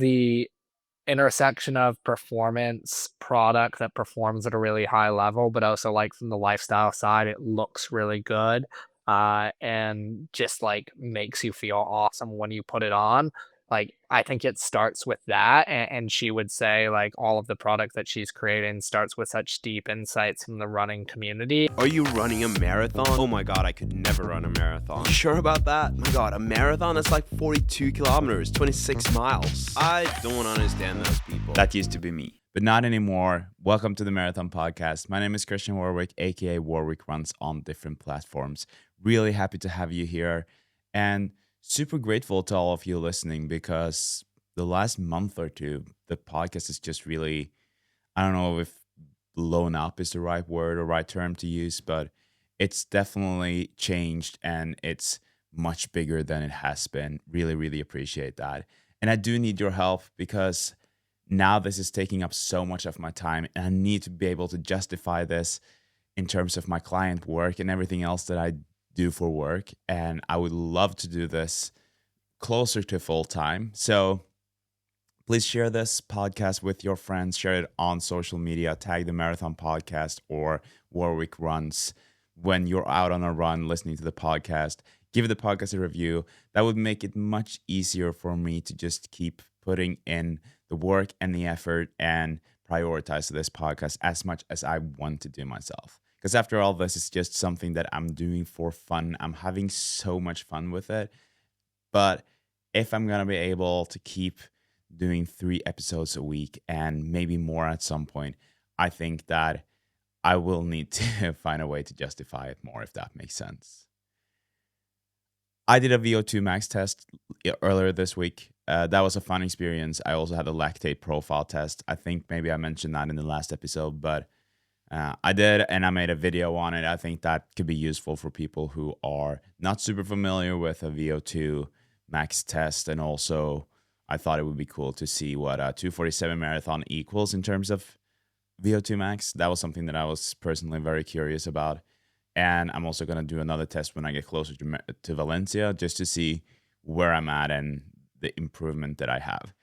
the intersection of performance product that performs at a really high level, but also like from the lifestyle side, it looks really good. And just like makes you feel awesome when you put it on. Like, I think it starts with that. And she would say, like, all of the product that she's creating starts with such deep insights from the running community. Are you running a marathon? Oh my god, I could never run a marathon. You sure about that? My god, a marathon is like 42 kilometers, 26 miles. I don't understand those people. That used to be me, but not anymore. Welcome to the Marathon Podcast. My name is Christian Warwick, aka Warwick Runs on different platforms. Really happy to have you here and super grateful to all of you listening because the last month or two, the podcast is just really, I don't know if blown up is the right word or right term to use, but it's definitely changed and it's much bigger than it has been. Really, really appreciate that. And I do need your help because now this is taking up so much of my time and I need to be able to justify this in terms of my client work and everything else that I do for work. And I would love to do this closer to full time. So please share this podcast with your friends, share it on social media, tag the Marathon Podcast or Warwick Runs when you're out on a run listening to the podcast. Give the podcast a review. That would make it much easier for me to just keep putting in the work and the effort and prioritize this podcast as much as I want to do myself. Because after all, this is just something that I'm doing for fun. I'm having so much fun with it. But if I'm going to be able to keep doing 3 episodes a week and maybe more at some point, I think that I will need to find a way to justify it more, if that makes sense. I did a VO2 max test earlier this week. That was a fun experience. I also had a lactate profile test. I think maybe I mentioned that in the last episode, but I did, and I made a video on it. I think that could be useful for people who are not super familiar with a VO2 max test. And also, I thought it would be cool to see what a 247 marathon equals in terms of VO2 max. That was something that I was personally very curious about. And I'm also going to do another test when I get closer to Valencia just to see where I'm at and the improvement that I have.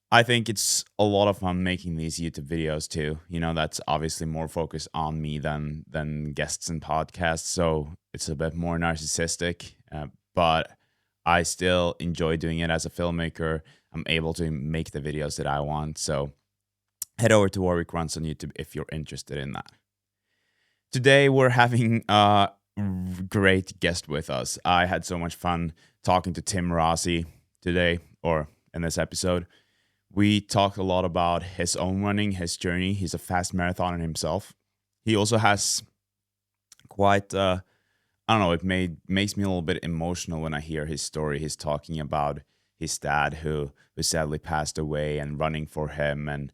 I think it's a lot of fun making these YouTube videos too. You know, that's obviously more focused on me than guests and podcasts. So it's a bit more narcissistic, but I still enjoy doing it as a filmmaker. I'm able to make the videos that I want. So head over to Warwick Runs on YouTube if you're interested in that. Today, we're having a great guest with us. I had so much fun talking to Tim Rossi today, or in this episode. We talked a lot about his own running, his journey. He's a fast marathoner himself. He also has quite, I don't know, makes me a little bit emotional when I hear his story. He's talking about his dad who sadly passed away and running for him. And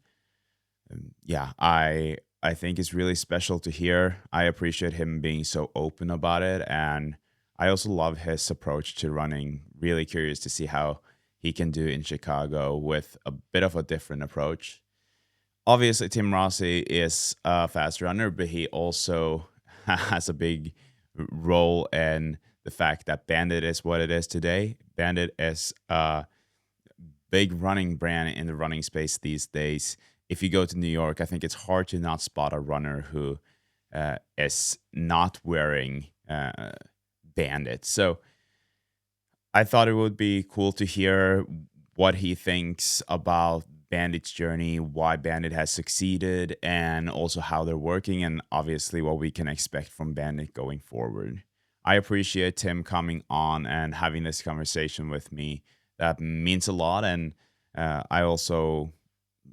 yeah, I think it's really special to hear. I appreciate him being so open about it. And I also love his approach to running. Really curious to see how he can do in Chicago with a bit of a different approach. Obviously, Tim Rossi is a fast runner, but he also has a big role in the fact that Bandit is what it is today. Bandit is a big running brand in the running space these days. If you go to New York, I think it's hard to not spot a runner who is not wearing Bandit. So I thought it would be cool to hear what he thinks about Bandit's journey, why Bandit has succeeded, and also how they're working, and obviously what we can expect from Bandit going forward. I appreciate Tim coming on and having this conversation with me. That means a lot, and I also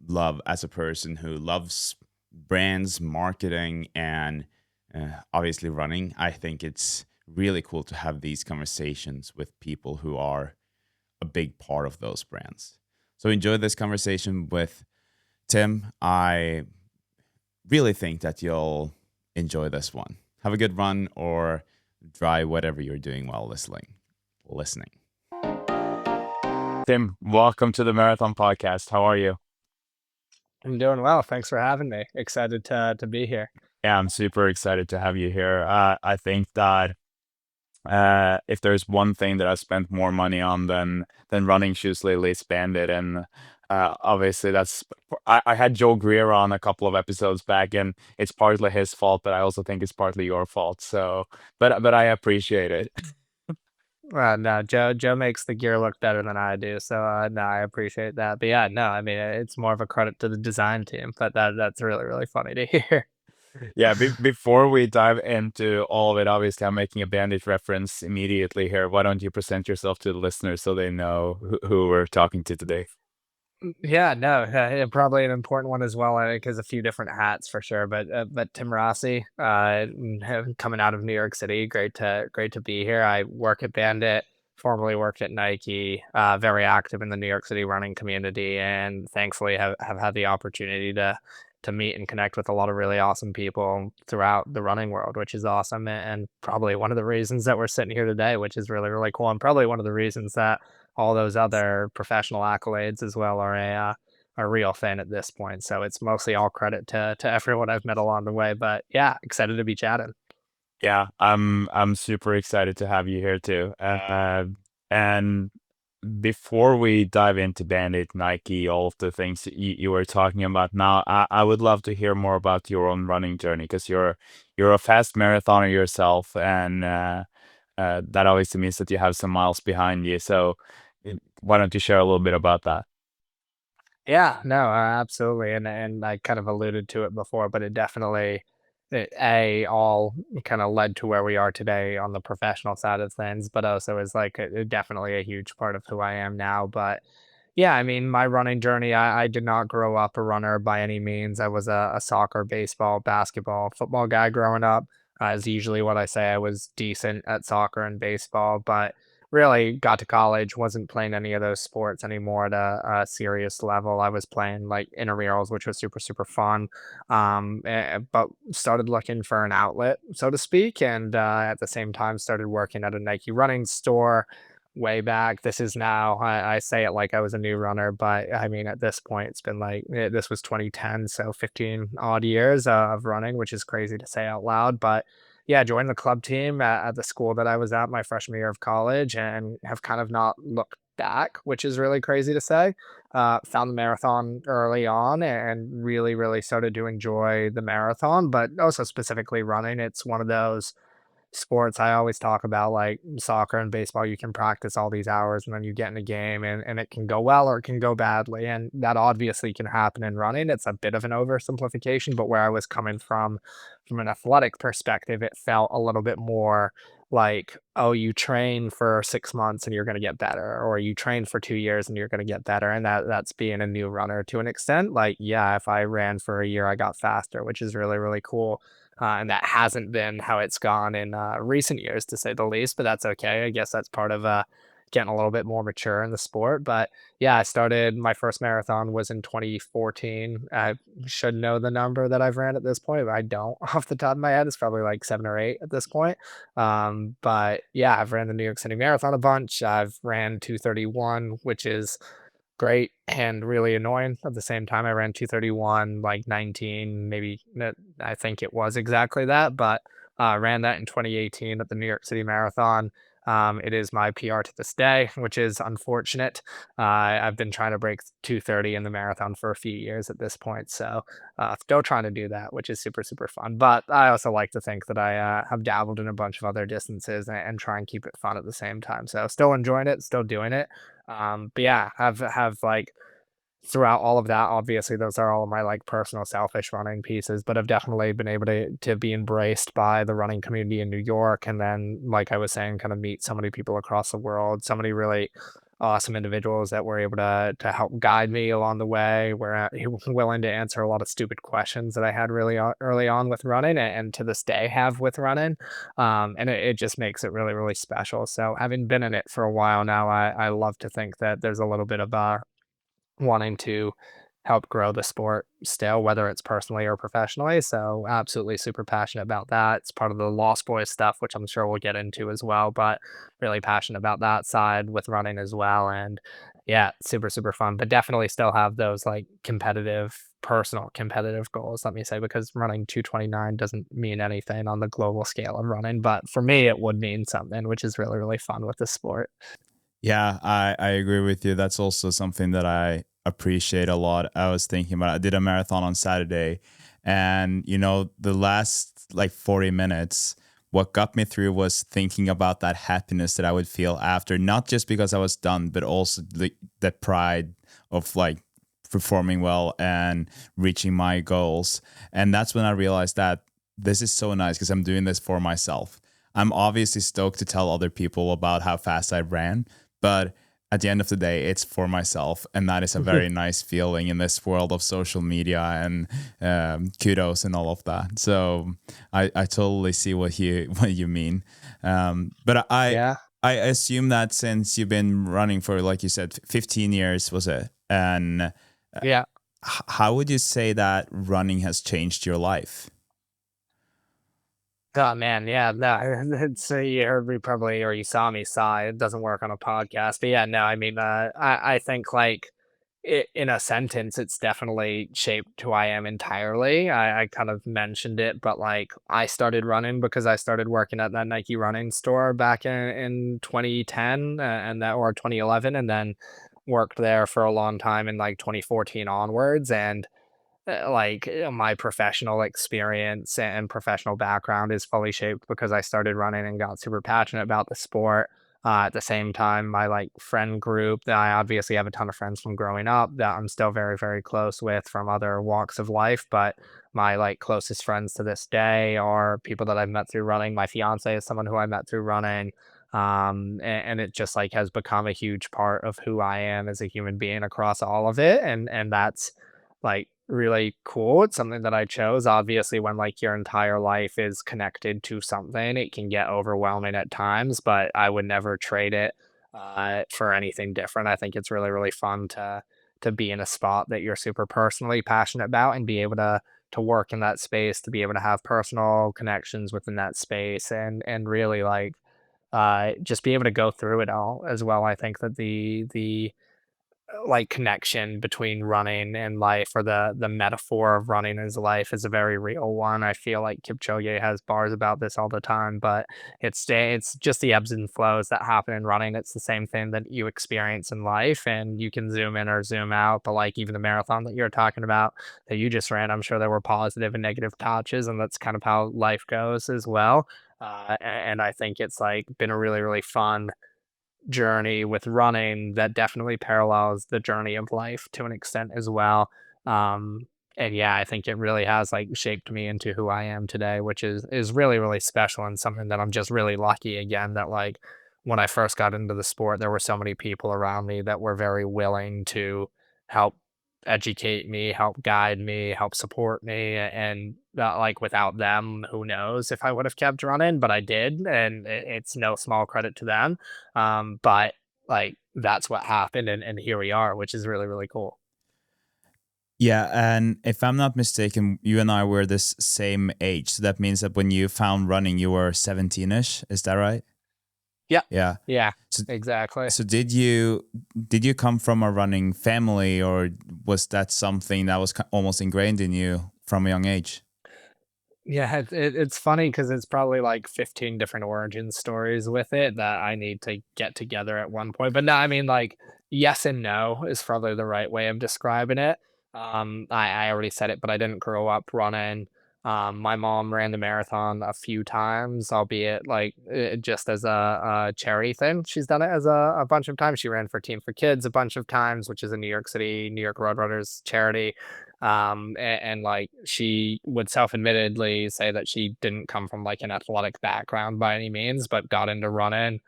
love, as a person who loves brands, marketing, and obviously running, I think it's really cool to have these conversations with people who are a big part of those brands. So enjoy this conversation with Tim. I really think that you'll enjoy this one. Have a good run or try whatever you're doing while listening. Tim, welcome to the Marathon Podcast. How are you? I'm doing well. Thanks for having me. Excited to be here. Yeah, I'm super excited to have you here. I think that If there's one thing that I spent more money on than running shoes lately, it's Bandit, and obviously I had Joe Greer on a couple of episodes back, and it's partly his fault, but I also think it's partly your fault. So, but I appreciate it. No, Joe makes the gear look better than I do, so, no, I appreciate that. But yeah, no, I mean, it's more of a credit to the design team, but that's really, really funny to hear. Yeah, before we dive into all of it, obviously I'm making a Bandit reference immediately here. Why don't you present yourself to the listeners so they know who we're talking to today? Yeah, no, probably an important one as well. I think has a few different hats for sure. But Tim Rossi, coming out of New York City, great to be here. I work at Bandit, formerly worked at Nike, very active in the New York City running community, and thankfully have had the opportunity to meet and connect with a lot of really awesome people throughout the running world, which is awesome, and probably one of the reasons that we're sitting here today, which is really really cool, and probably one of the reasons that all those other professional accolades as well are a real thing at this point. So it's mostly all credit to everyone I've met along the way. But yeah, excited to be chatting. Yeah, I'm super excited to have you here too. And before we dive into Bandit, Nike, all of the things that you were talking about now, I would love to hear more about your own running journey because you're a fast marathoner yourself, and that obviously means that you have some miles behind you. So why don't you share a little bit about that? Yeah, no, absolutely, and I kind of alluded to it before, but it definitely, all kind of led to where we are today on the professional side of things, but also is like definitely a huge part of who I am now. But yeah, I mean, my running journey, I did not grow up a runner by any means. I was a soccer, baseball, basketball, football guy growing up. Is usually what I say. I was decent at soccer and baseball, but really got to college, wasn't playing any of those sports anymore at a serious level. I was playing like intramurals, which was super, super fun. But started looking for an outlet, so to speak. And at the same time, started working at a Nike running store way back. This is now, I say it like I was a new runner, but I mean, at this point, it's been like, this was 2010, so 15 odd years of running, which is crazy to say out loud. But yeah, joined the club team at the school that I was at my freshman year of college and have kind of not looked back, which is really crazy to say. Found the marathon early on and really, really started to enjoy the marathon, but also specifically running. It's one of those sports I always talk about, like soccer and baseball, you can practice all these hours and then you get in a game and it can go well or it can go badly. And that obviously can happen in running. It's a bit of an oversimplification, but where I was coming from an athletic perspective, it felt a little bit more like, oh, you train for 6 months and you're going to get better, or you train for 2 years and you're going to get better. And that's being a new runner to an extent. Like, yeah, if I ran for a year, I got faster, which is really, really cool. And that hasn't been how it's gone in recent years, to say the least. But that's okay. I guess that's part of getting a little bit more mature in the sport. But yeah, I started my first marathon was in 2014. I should know the number that I've ran at this point, but I don't off the top of my head. It's probably like 7 or 8 at this point. But yeah, I've ran the New York City Marathon a bunch. I've ran 231, which is great and really annoying at the same time. I ran 231, like 19, maybe I think it was exactly that, but ran that in 2018 at the New York City Marathon. It is my PR to this day, which is unfortunate. I've been trying to break 230 in the marathon for a few years at this point, so still trying to do that, which is super, super fun. But I also like to think that I have dabbled in a bunch of other distances and try and keep it fun at the same time. So still enjoying it, still doing it. But yeah, have like throughout all of that, obviously those are all of my like personal selfish running pieces, but I've definitely been able to be embraced by the running community in New York. And then, like I was saying, kind of meet so many people across the world, so many really awesome individuals that were able to help guide me along the way, were willing to answer a lot of stupid questions that I had really early on with running and to this day have with running. And it just makes it really, really special. So having been in it for a while now, I love to think that there's a little bit of wanting to help grow the sport still, whether it's personally or professionally. So absolutely super passionate about that. It's part of the Lost Boys stuff, which I'm sure we'll get into as well, but really passionate about that side with running as well. And Yeah, super, super fun, but definitely still have those, like, personal competitive goals, let me say, because running 2:29 doesn't mean anything on the global scale of running, but for me, it would mean something, which is really, really fun with the sport. Yeah, I agree with you. That's also something that I appreciate a lot. I was thinking about, I did a marathon on Saturday, and the last like 40 minutes, what got me through was thinking about that happiness that I would feel after, not just because I was done, but also the pride of like performing well and reaching my goals. And that's when I realized that this is so nice because I'm doing this for myself. I'm obviously stoked to tell other people about how fast I ran, but at the end of the day, it's for myself, and that is a very nice feeling in this world of social media and kudos and all of that. So I totally see what you what you mean. But Yeah. I assume that since you've been running for, like you said, 15 years, was it? And Yeah. how would you say that running has changed your life? Oh, man, yeah, no, it's, you heard me probably or you saw me sigh, it doesn't work on a podcast, but yeah, no, I mean, I think, like, in a sentence, it's definitely shaped who I am entirely. I kind of mentioned it, but, like, I started running because I started working at that Nike running store back in 2010, and that or 2011, and then worked there for a long time in, like, 2014 onwards, and my professional experience and professional background is fully shaped because I started running and got super passionate about the sport. At the same time, my like friend group that I obviously have a ton of friends from growing up that I'm still very, very close with from other walks of life. But my like closest friends to this day are people that I've met through running. My fiance is someone who I met through running. And it just like has become a huge part of who I am as a human being across all of it. And that's like really cool. It's something that I chose. Obviously, when like your entire life is connected to something, it can get overwhelming at times, but I would never trade it for anything different. I think it's really, really fun to be in a spot that you're super personally passionate about and be able to work in that space, to be able to have personal connections within that space and really like just be able to go through it all as well. I think that the like connection between running and life or the metaphor of running as life is a very real one. I feel like Kipchoge has bars about this all the time, but it's just the ebbs and flows that happen in running. It's the same thing that you experience in life, and you can zoom in or zoom out. But like even the marathon that you're talking about that you just ran, I'm sure there were positive and negative touches, and that's kind of how life goes as well. And I think it's like been a really, really fun journey with running that definitely parallels the journey of life to an extent as well. Um, and yeah, I think it really has like shaped me into who I am today, which is really, really special and something that I'm just really lucky again that like when I first got into the sport, there were so many people around me that were very willing to help educate me, help guide me, help support me, and like without them, who knows if I would have kept running, but I did, and it's no small credit to them. But like that's what happened, and here we are, which is really, really cool. Yeah, and if I'm not mistaken, you and I were this same age. So that means that when you found running, you were 17ish. Is that right? Yeah. Yeah. Yeah, So exactly. so did you come from a running family, or was that something that was almost ingrained in you from a young age? Yeah, it's funny because it's probably like 15 different origin stories with it that I need to get together at one point. But no, I mean, like, yes and no is probably the right way of describing it. I already said it, but I didn't grow up running. My mom ran the marathon a few times, albeit like just as a charity thing. She's done it as a bunch of times. She ran for Team for Kids a bunch of times, which is a New York City, New York Roadrunners charity. And like she would self-admittedly say that she didn't come from like an athletic background by any means, but got into running.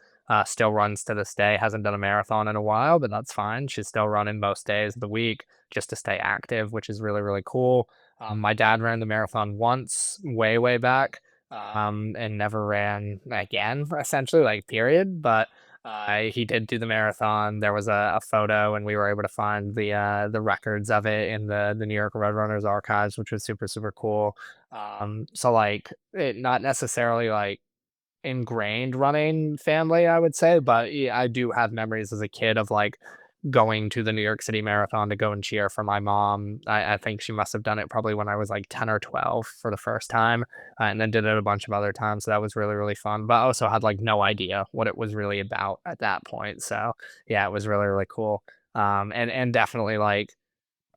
Still runs to this day. Hasn't done a marathon in a while, but that's fine. She's still running most days of the week just to stay active, which is really, really cool. My dad ran the marathon once, way, way back, and never ran again, essentially, like period. But he did do the marathon. There was a photo, and we were able to find the records of it in the New York Roadrunners archives, which was super, super cool. So like it not necessarily like ingrained running family, I would say, but yeah, I do have memories as a kid of like going to the New York City Marathon to go and cheer for my mom. I think she must have done it probably when I was like 10 or 12 for the first time, and then did it a bunch of other times. So that was really, really fun. But I also had like no idea what it was really about at that point. So yeah, it was really, really cool. And definitely like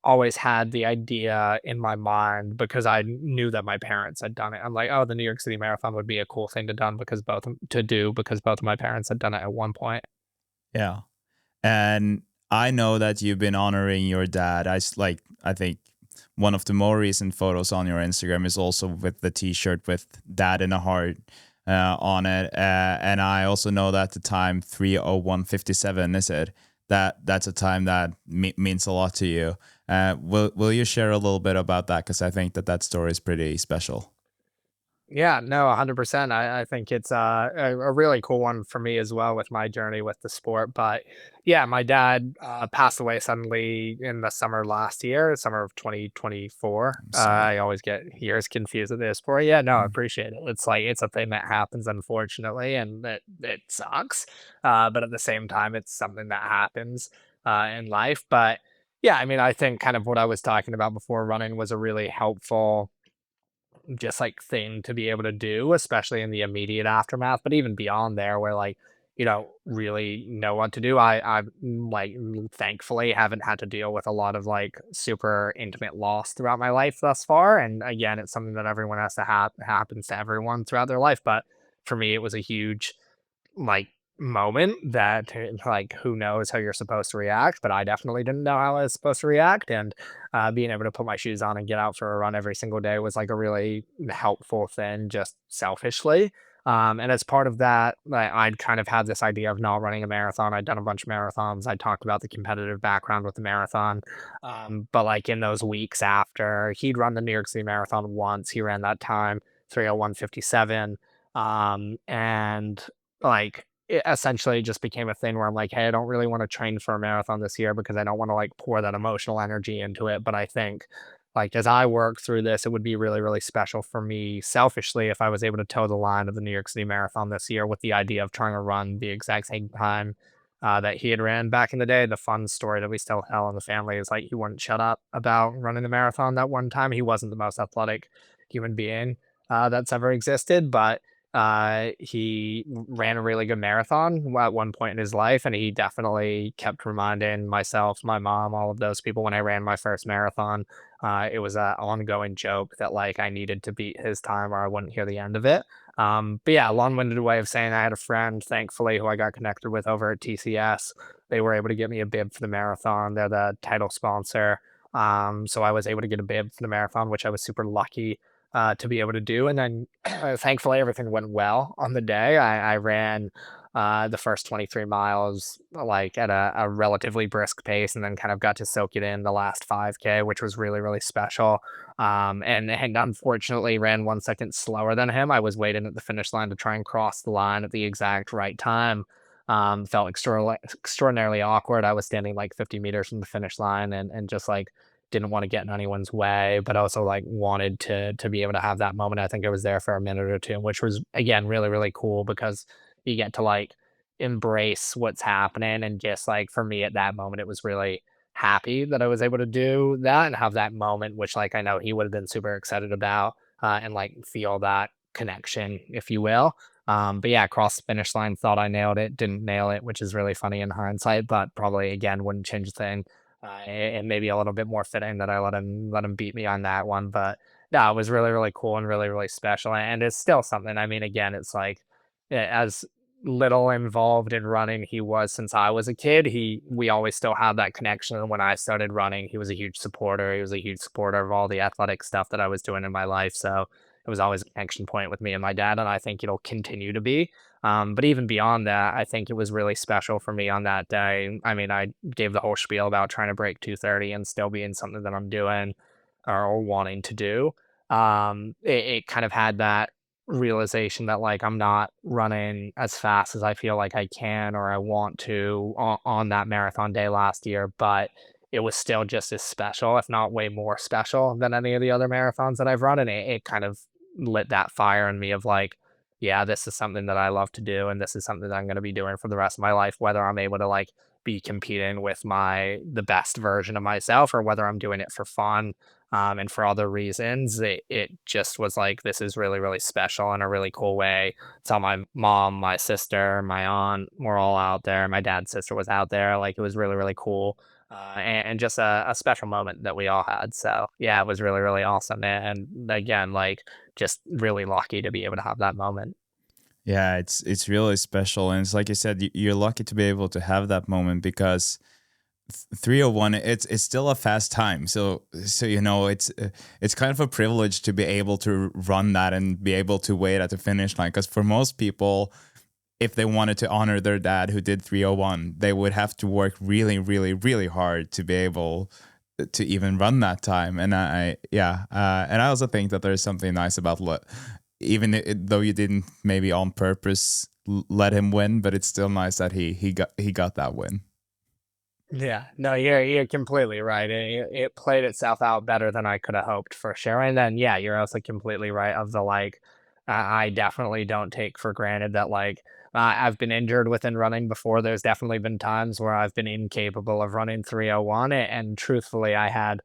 always had the idea in my mind because I knew that my parents had done it. I'm like, oh, the New York City Marathon would be a cool thing to do because both of my parents had done it at one point. Yeah. And I know that you've been honoring your dad. I think one of the more recent photos on your Instagram is also with the T-shirt with "Dad" in a heart on it. And I also know that the time 3:01:57 is it? That's a time that means a lot to you. Will you share a little bit about that? Because I think that story is pretty special. Yeah, no, 100%. I think it's a really cool one for me as well with my journey with the sport. But yeah, my dad passed away suddenly in the summer last year, summer of 2024. I'm I sorry. always get years confused at this point. Yeah, no, I Mm. appreciate it. It's like it's a thing that happens, unfortunately, and it sucks. But at the same time, it's something that happens in life. But yeah, I mean, I think kind of what I was talking about before running was a really helpful just like thing to be able to do, especially in the immediate aftermath, but even beyond there where like you don't really know what to do. Thankfully haven't had to deal with a lot of like super intimate loss throughout my life thus far. And again, it's something that everyone has to have happens to everyone throughout their life. But for me, it was a huge like moment that like who knows how you're supposed to react, but I definitely didn't know how I was supposed to react. And being able to put my shoes on and get out for a run every single day was like a really helpful thing, just selfishly. And as part of that, I'd kind of had this idea of not running a marathon. I'd done a bunch of marathons. I talked about the competitive background with the marathon. But like in those weeks after, he'd run the New York City Marathon once. He ran that time 3:01:57. And like, it essentially just became a thing where I'm like, "Hey, I don't really wanna train for a marathon this year because I don't wanna, like, pour that emotional energy into it." But I think, like, as I work through this, it would be really, really special for me selfishly if I was able to toe the line of the New York City Marathon this year with the idea of trying to run the exact same time, that he had ran back in the day. The fun story that we still tell in the family is, like, he wouldn't shut up about running the marathon that one time. He wasn't the most athletic human being, that's ever existed, but he ran a really good marathon at one point in his life, and he definitely kept reminding myself, my mom, all of those people when I ran my first marathon. It was an ongoing joke that like I needed to beat his time or I wouldn't hear the end of it. But yeah, long-winded way of saying I had a friend, thankfully, who I got connected with over at TCS. They were able to get me a bib for the marathon. They're the title sponsor. So I was able to get a bib for the marathon, which I was super lucky to be able to do. And then thankfully, everything went well on the day. I ran the first 23 miles like at a relatively brisk pace and then kind of got to soak it in the last 5K, which was really, really special. And unfortunately ran 1 second slower than him. I was waiting at the finish line to try and cross the line at the exact right time. Felt extraordinarily awkward. I was standing like 50 meters from the finish line and just like didn't want to get in anyone's way, but also like wanted to be able to have that moment. I think I was there for a minute or two, which was again really, really cool because you get to like embrace what's happening. And just like for me at that moment, it was really happy that I was able to do that and have that moment, which like I know he would have been super excited about and like feel that connection, if you will. But yeah, across the finish line, thought I nailed it, didn't nail it, which is really funny in hindsight, but probably again wouldn't change a thing. And maybe a little bit more fitting that I let him beat me on that one. But no, it was really, really cool and really, really special. And it's still something. I mean, again, it's like as little involved in running he was since I was a kid, we always still have that connection. And when I started running, he was a huge supporter. He was a huge supporter of all the athletic stuff that I was doing in my life. So it was always a connection point with me and my dad, and I think it'll continue to be. But even beyond that, I think it was really special for me on that day. I mean, I gave the whole spiel about trying to break 2:30 and still being something that I'm doing or wanting to do. It kind of had that realization that like I'm not running as fast as I feel like I can or I want to on that marathon day last year, but it was still just as special, if not way more special than any of the other marathons that I've run. And it kind of lit that fire in me of like, yeah, this is something that I love to do, and this is something that I'm going to be doing for the rest of my life, whether I'm able to like be competing with the best version of myself, or whether I'm doing it for fun and for other reasons. It just was like, this is really, really special in a really cool way. So my mom, my sister, my aunt were all out there. My dad's sister was out there. Like, it was really, really cool. And just a special moment that we all had. So yeah, it was really, really awesome. And again, like, just really lucky to be able to have that moment. Yeah, it's really special, and it's like you said, you're lucky to be able to have that moment because 301, it's still a fast time. So it's kind of a privilege to be able to run that and be able to wait at the finish line. Because for most people, if they wanted to honor their dad who did 301, they would have to work really, really, really hard to be able to even run that time. And and I also think that there's something nice about though you didn't maybe on purpose let him win, but it's still nice that he got that win. Yeah, no, you're completely right. It played itself out better than I could have hoped for sure. And then yeah, you're also completely right of the like, I definitely don't take for granted that like, I've been injured within running before. There's definitely been times where I've been incapable of running 301, and truthfully, I had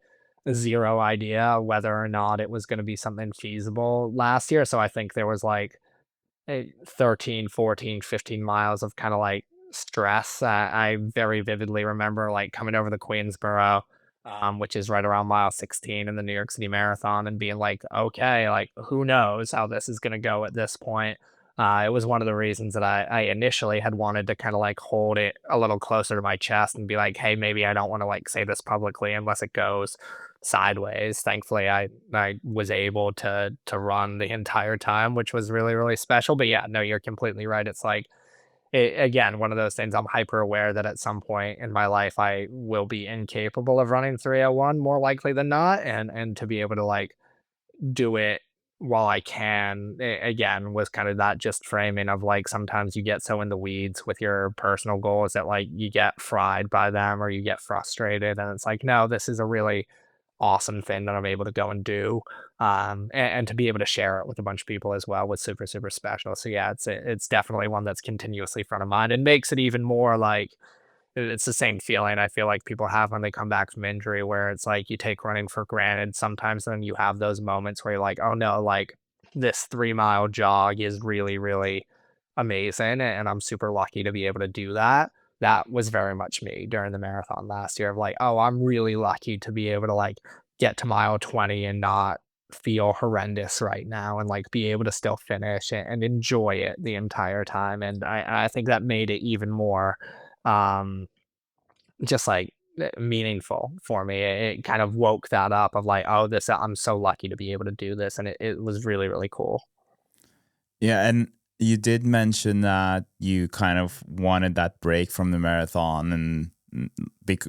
zero idea whether or not it was going to be something feasible last year. So I think there was like 13, 14, 15 miles of kind of like stress. I very vividly remember like coming over the Queensboro, which is right around mile 16 in the New York City Marathon, and being like, okay, like, who knows how this is going to go at this point. It was one of the reasons that I initially had wanted to kind of like hold it a little closer to my chest and be like, hey, maybe I don't want to like say this publicly unless it goes sideways. Thankfully, I was able to run the entire time, which was really, really special. But yeah, no, you're completely right. It's like, again, one of those things. I'm hyper aware that at some point in my life I will be incapable of running 301 more likely than not, and to be able to like do it while I can, again, was kind of that just framing of like, sometimes you get so in the weeds with your personal goals that like you get fried by them or you get frustrated, and it's like, no, this is a really awesome thing that I'm able to go and do, and to be able to share it with a bunch of people as well was super, super special. So yeah, it's definitely one that's continuously front of mind and makes it even more like, it's the same feeling I feel like people have when they come back from injury, where it's like you take running for granted sometimes, then you have those moments where you're like, oh no, like, this 3 mile jog is really, really amazing, and I'm super lucky to be able to do that. That was very much me during the marathon last year of like, oh, I'm really lucky to be able to like get to mile 20 and not feel horrendous right now, and like be able to still finish and enjoy it the entire time. And I think that made it even more um just like meaningful for me. It kind of woke that up of like, oh, this, I'm so lucky to be able to do this, and it was really, really cool. Yeah, and you did mention that you kind of wanted that break from the marathon, and bec-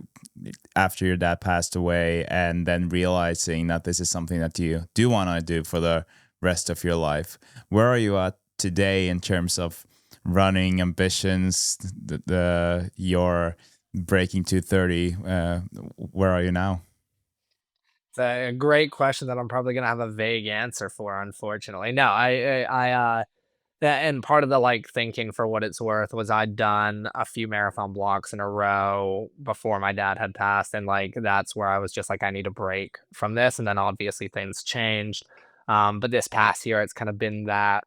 after your dad passed away, and then realizing that this is something that you do want to do for the rest of your life. Where are you at today in terms of running ambitions? Your breaking 230. Where are you now? It's a great question that I'm probably gonna have a vague answer for, unfortunately. No, and part of the like thinking for what it's worth was I'd done a few marathon blocks in a row before my dad had passed, and like that's where I was just like, I need a break from this, and then obviously things changed. But this past year, it's kind of been that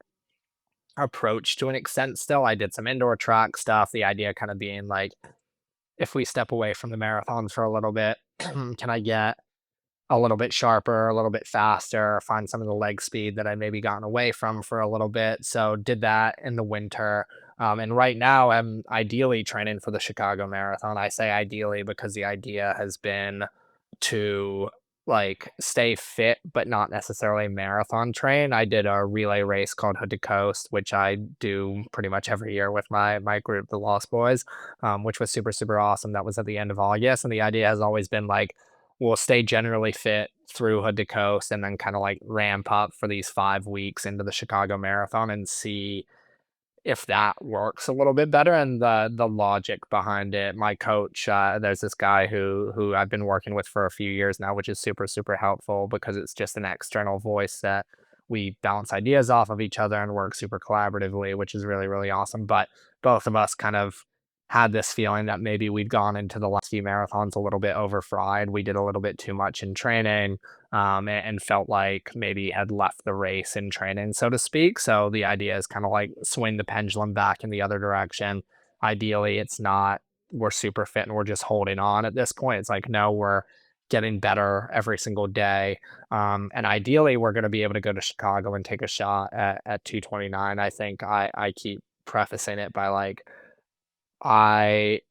approach to an extent. Still, I did some indoor track stuff. The idea kind of being like, if we step away from the marathons for a little bit, can I get a little bit sharper, a little bit faster, find some of the leg speed that I maybe gotten away from for a little bit. So did that in the winter. And right now I'm ideally training for the Chicago Marathon. I say ideally because the idea has been to like stay fit, but not necessarily marathon train. I did a relay race called Hood to Coast, which I do pretty much every year with my group, the Lost Boys, which was super, super awesome. That was at the end of August. And the idea has always been like, we'll stay generally fit through Hood to Coast and then kind of like ramp up for these 5 weeks into the Chicago Marathon and see if that works a little bit better. And the logic behind it, my coach, there's this guy who I've been working with for a few years now, which is super, super helpful because it's just an external voice that we bounce ideas off of each other and work super collaboratively, which is really, really awesome. But both of us kind of had this feeling that maybe we'd gone into the last few marathons a little bit overfried. We did a little bit too much in training, and felt like maybe had left the race in training, so to speak. So the idea is kind of like swing the pendulum back in the other direction. Ideally, it's not we're super fit and we're just holding on at this point. It's like, no, we're getting better every single day. And ideally, we're going to be able to go to Chicago and take a shot at 2:29. I think I keep prefacing it by like, I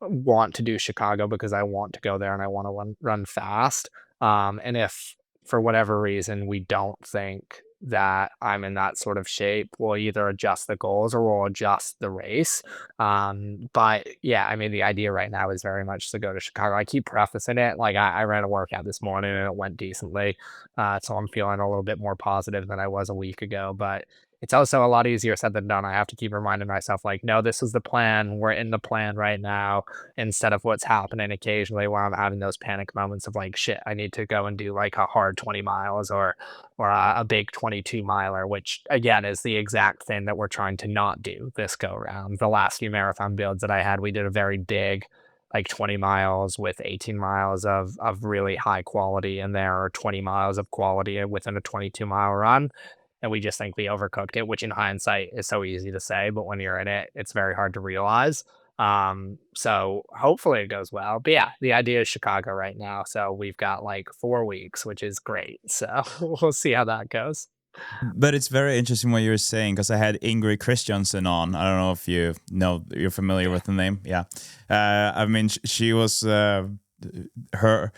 want to do Chicago because I want to go there and I want to run fast. And if for whatever reason we don't think that I'm in that sort of shape, we'll either adjust the goals or we'll adjust the race. But yeah, I mean, the idea right now is very much to go to Chicago. I keep prefacing it like I ran a workout this morning and it went decently. So I'm feeling a little bit more positive than I was a week ago. But it's also a lot easier said than done. I have to keep reminding myself, like, no, this is the plan. We're in the plan right now, instead of what's happening occasionally where I'm having those panic moments of like, shit, I need to go and do like a hard 20 miles or a big 22 miler, which again is the exact thing that we're trying to not do this go round. The last few marathon builds that I had, we did a very big like 20 miles with 18 miles of really high quality in there, or 20 miles of quality within a 22-mile run. And we just think we overcooked it, which in hindsight is so easy to say, but when you're in it, it's very hard to realize. So hopefully it goes well. But yeah, the idea is Chicago right now. So we've got like 4 weeks, which is great. So we'll see how that goes. But it's very interesting what you're saying because I had Ingrid Christiansen on. I don't know if you know you're familiar Yeah. with the name. Yeah, I mean she was her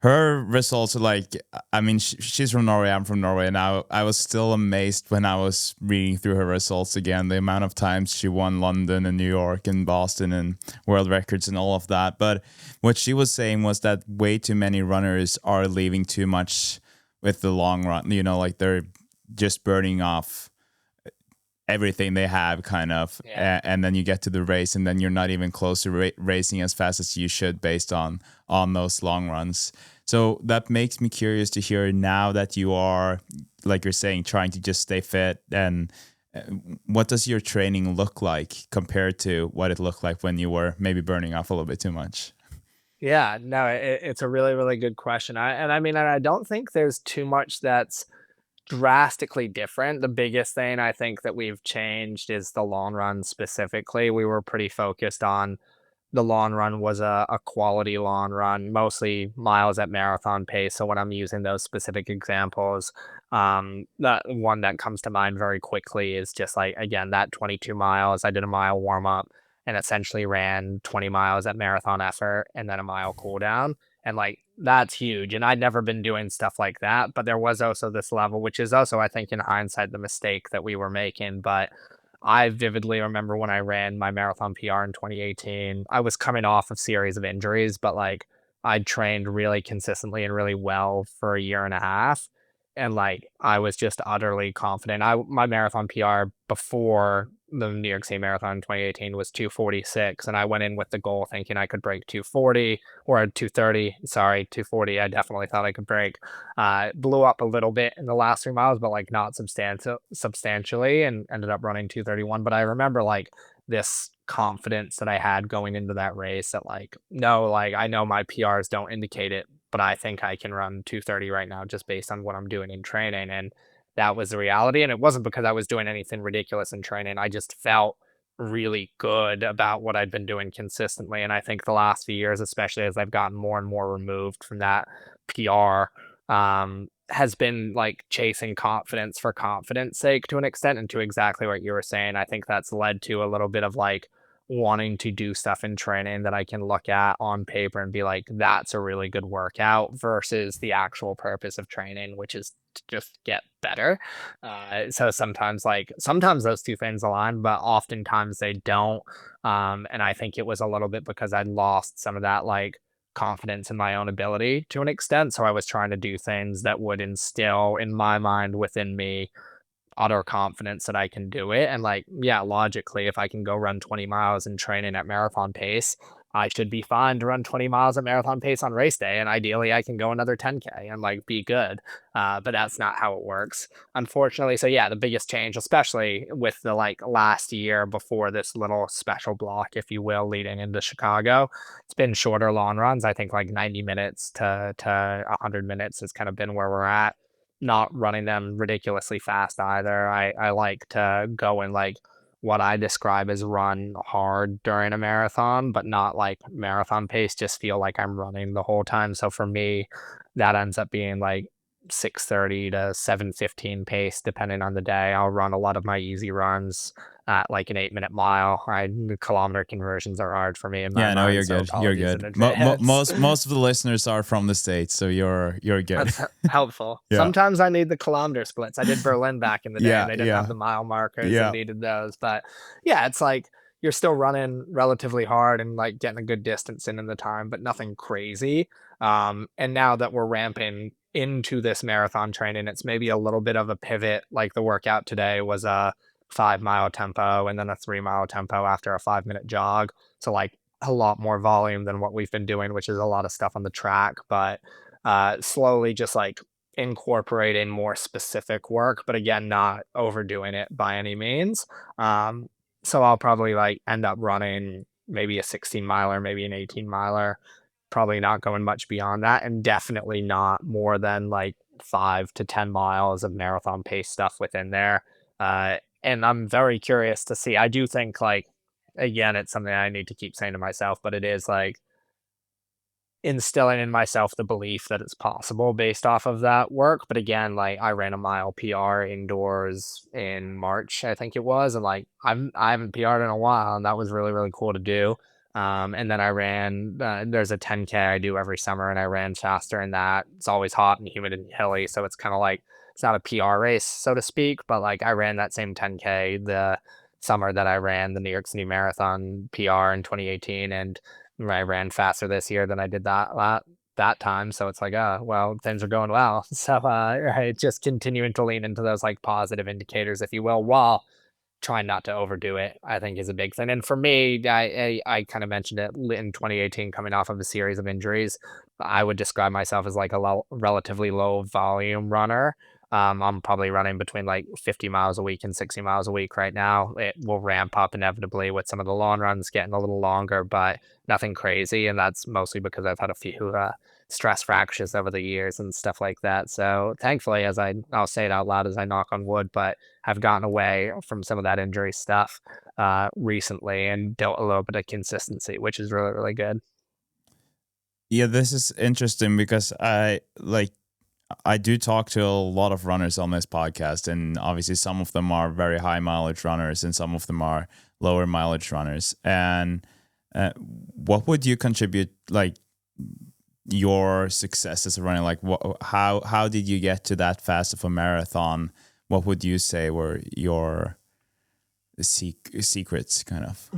her results are like I mean she's from Norway. I'm from Norway, and I was still amazed when I was reading through her results again. The amount of times she won London and New York and Boston and world records and all of that. But what she was saying was that way too many runners are leaving too much with the long run. You know, like they're just burning off everything they have kind of Yeah. and then you get to the race and then you're not even close to racing as fast as you should based on those long runs. So that makes me curious to hear now that you are, like you're saying, trying to just stay fit, and uh, what does your training look like compared to what it looked like when you were maybe burning off a little bit too much? Yeah, no, it's a really, really good question. I mean, and I don't think there's too much that's drastically different. The biggest thing I think that we've changed is the long run specifically. We were pretty focused on the long run was a quality long run, mostly miles at marathon pace. So when I'm using those specific examples, that one that comes to mind very quickly is just like, again, that 22 miles. I did a mile warm up and essentially ran 20 miles at marathon effort and then a mile cool down. And like that's huge. And I'd never been doing stuff like that. But there was also this level, which is also, I think, in hindsight, the mistake that we were making. But I vividly remember when I ran my marathon PR in 2018. I was coming off of series of injuries, but like I'd trained really consistently and really well for a year and a half. And like I was just utterly confident. My marathon PR before the New York City Marathon in 2018 was 2:46, and I went in with the goal thinking I could break 2:40 or 2:30. Sorry, 2:40. I definitely thought I could break. Blew up a little bit in the last 3 miles, but like not substantially, and ended up running 2:31. But I remember like this confidence that I had going into that race that like, no, like I know my PRs don't indicate it, but I think I can run 2:30 right now just based on what I'm doing in training. And that was the reality. And it wasn't because I was doing anything ridiculous in training. I just felt really good about what I'd been doing consistently. And I think the last few years, especially as I've gotten more and more removed from that PR, has been like chasing confidence for confidence sake to an extent, and to exactly what you were saying. I think that's led to a little bit of like wanting to do stuff in training that I can look at on paper and be like, that's a really good workout versus the actual purpose of training, which is to just get better. So sometimes those two things align, but oftentimes they don't. And I think it was a little bit because I'd lost some of that like confidence in my own ability to an extent. So I was trying to do things that would instill in my mind within me utter confidence that I can do it. And like, yeah, logically, if I can go run 20 miles and training at marathon pace, I should be fine to run 20 miles at marathon pace on race day. And ideally, I can go another 10K and like be good. But that's not how it works, unfortunately. So, yeah, the biggest change, especially with the like last year before this little special block, if you will, leading into Chicago, it's been shorter long runs. I think like 90 minutes to 100 minutes has kind of been where we're at. Not running them ridiculously fast either. I like to go and like what I describe as run hard during a marathon, but not like marathon pace, just feel like I'm running the whole time. So for me, that ends up being like 6:30 to 7:15 pace, depending on the day. I'll run a lot of my easy runs at like an 8-minute mile. The kilometer conversions are hard for me in my Yeah, no, mind, you're so good. You're apologies in good. advance. Most of the listeners are from the States, so you're good. That's helpful. Yeah. Sometimes I need the kilometer splits. I did Berlin back in the day, Yeah, and they didn't have yeah, the mile markers and yeah. needed those. But yeah, it's like you're still running relatively hard and like getting a good distance in the time, but nothing crazy. And now that we're ramping into this marathon training, it's maybe a little bit of a pivot. Like the workout today was a 5-mile tempo and then a 3-mile tempo after a 5-minute jog. So like a lot more volume than what we've been doing, which is a lot of stuff on the track, but slowly just like incorporating more specific work, but again, not overdoing it by any means. Um, so I'll probably like end up running maybe a 16 miler, maybe an 18 miler, probably not going much beyond that, and definitely not more than like 5 to 10 miles of marathon pace stuff within there. And I'm very curious to see. I do think like, again, it's something I need to keep saying to myself, but it is like, instilling in myself the belief that it's possible based off of that work. But again, like I ran a mile PR indoors in March, I think it was, and like I haven't PR'd in a while, and that was really really cool to do. And then I ran. There's a 10K I do every summer, and I ran faster in that. It's always hot and humid and hilly, so it's kind of like it's not a PR race, so to speak, but like I ran that same 10K the summer that I ran the New York City Marathon PR in 2018, and I ran faster this year than I did that time. So it's like, oh, well, things are going well. So, right, just continuing to lean into those like positive indicators, if you will, while trying not to overdo it, I think is a big thing. And for me, I kind of mentioned it in 2018, coming off of a series of injuries. I would describe myself as like a relatively low volume runner. I'm probably running between like 50 miles a week and 60 miles a week right now. It will ramp up inevitably with some of the long runs getting a little longer, but nothing crazy. And that's mostly because I've had a few stress fractures over the years and stuff like that. So thankfully, I'll say it out loud as I knock on wood, but have gotten away from some of that injury stuff recently and built a little bit of consistency, which is really, really good. Yeah, this is interesting because I do talk to a lot of runners on this podcast, and obviously some of them are very high mileage runners, and some of them are lower mileage runners. And what would you contribute like your success as a runner? Like, how did you get to that fast of a marathon? What would you say were your secrets, kind of?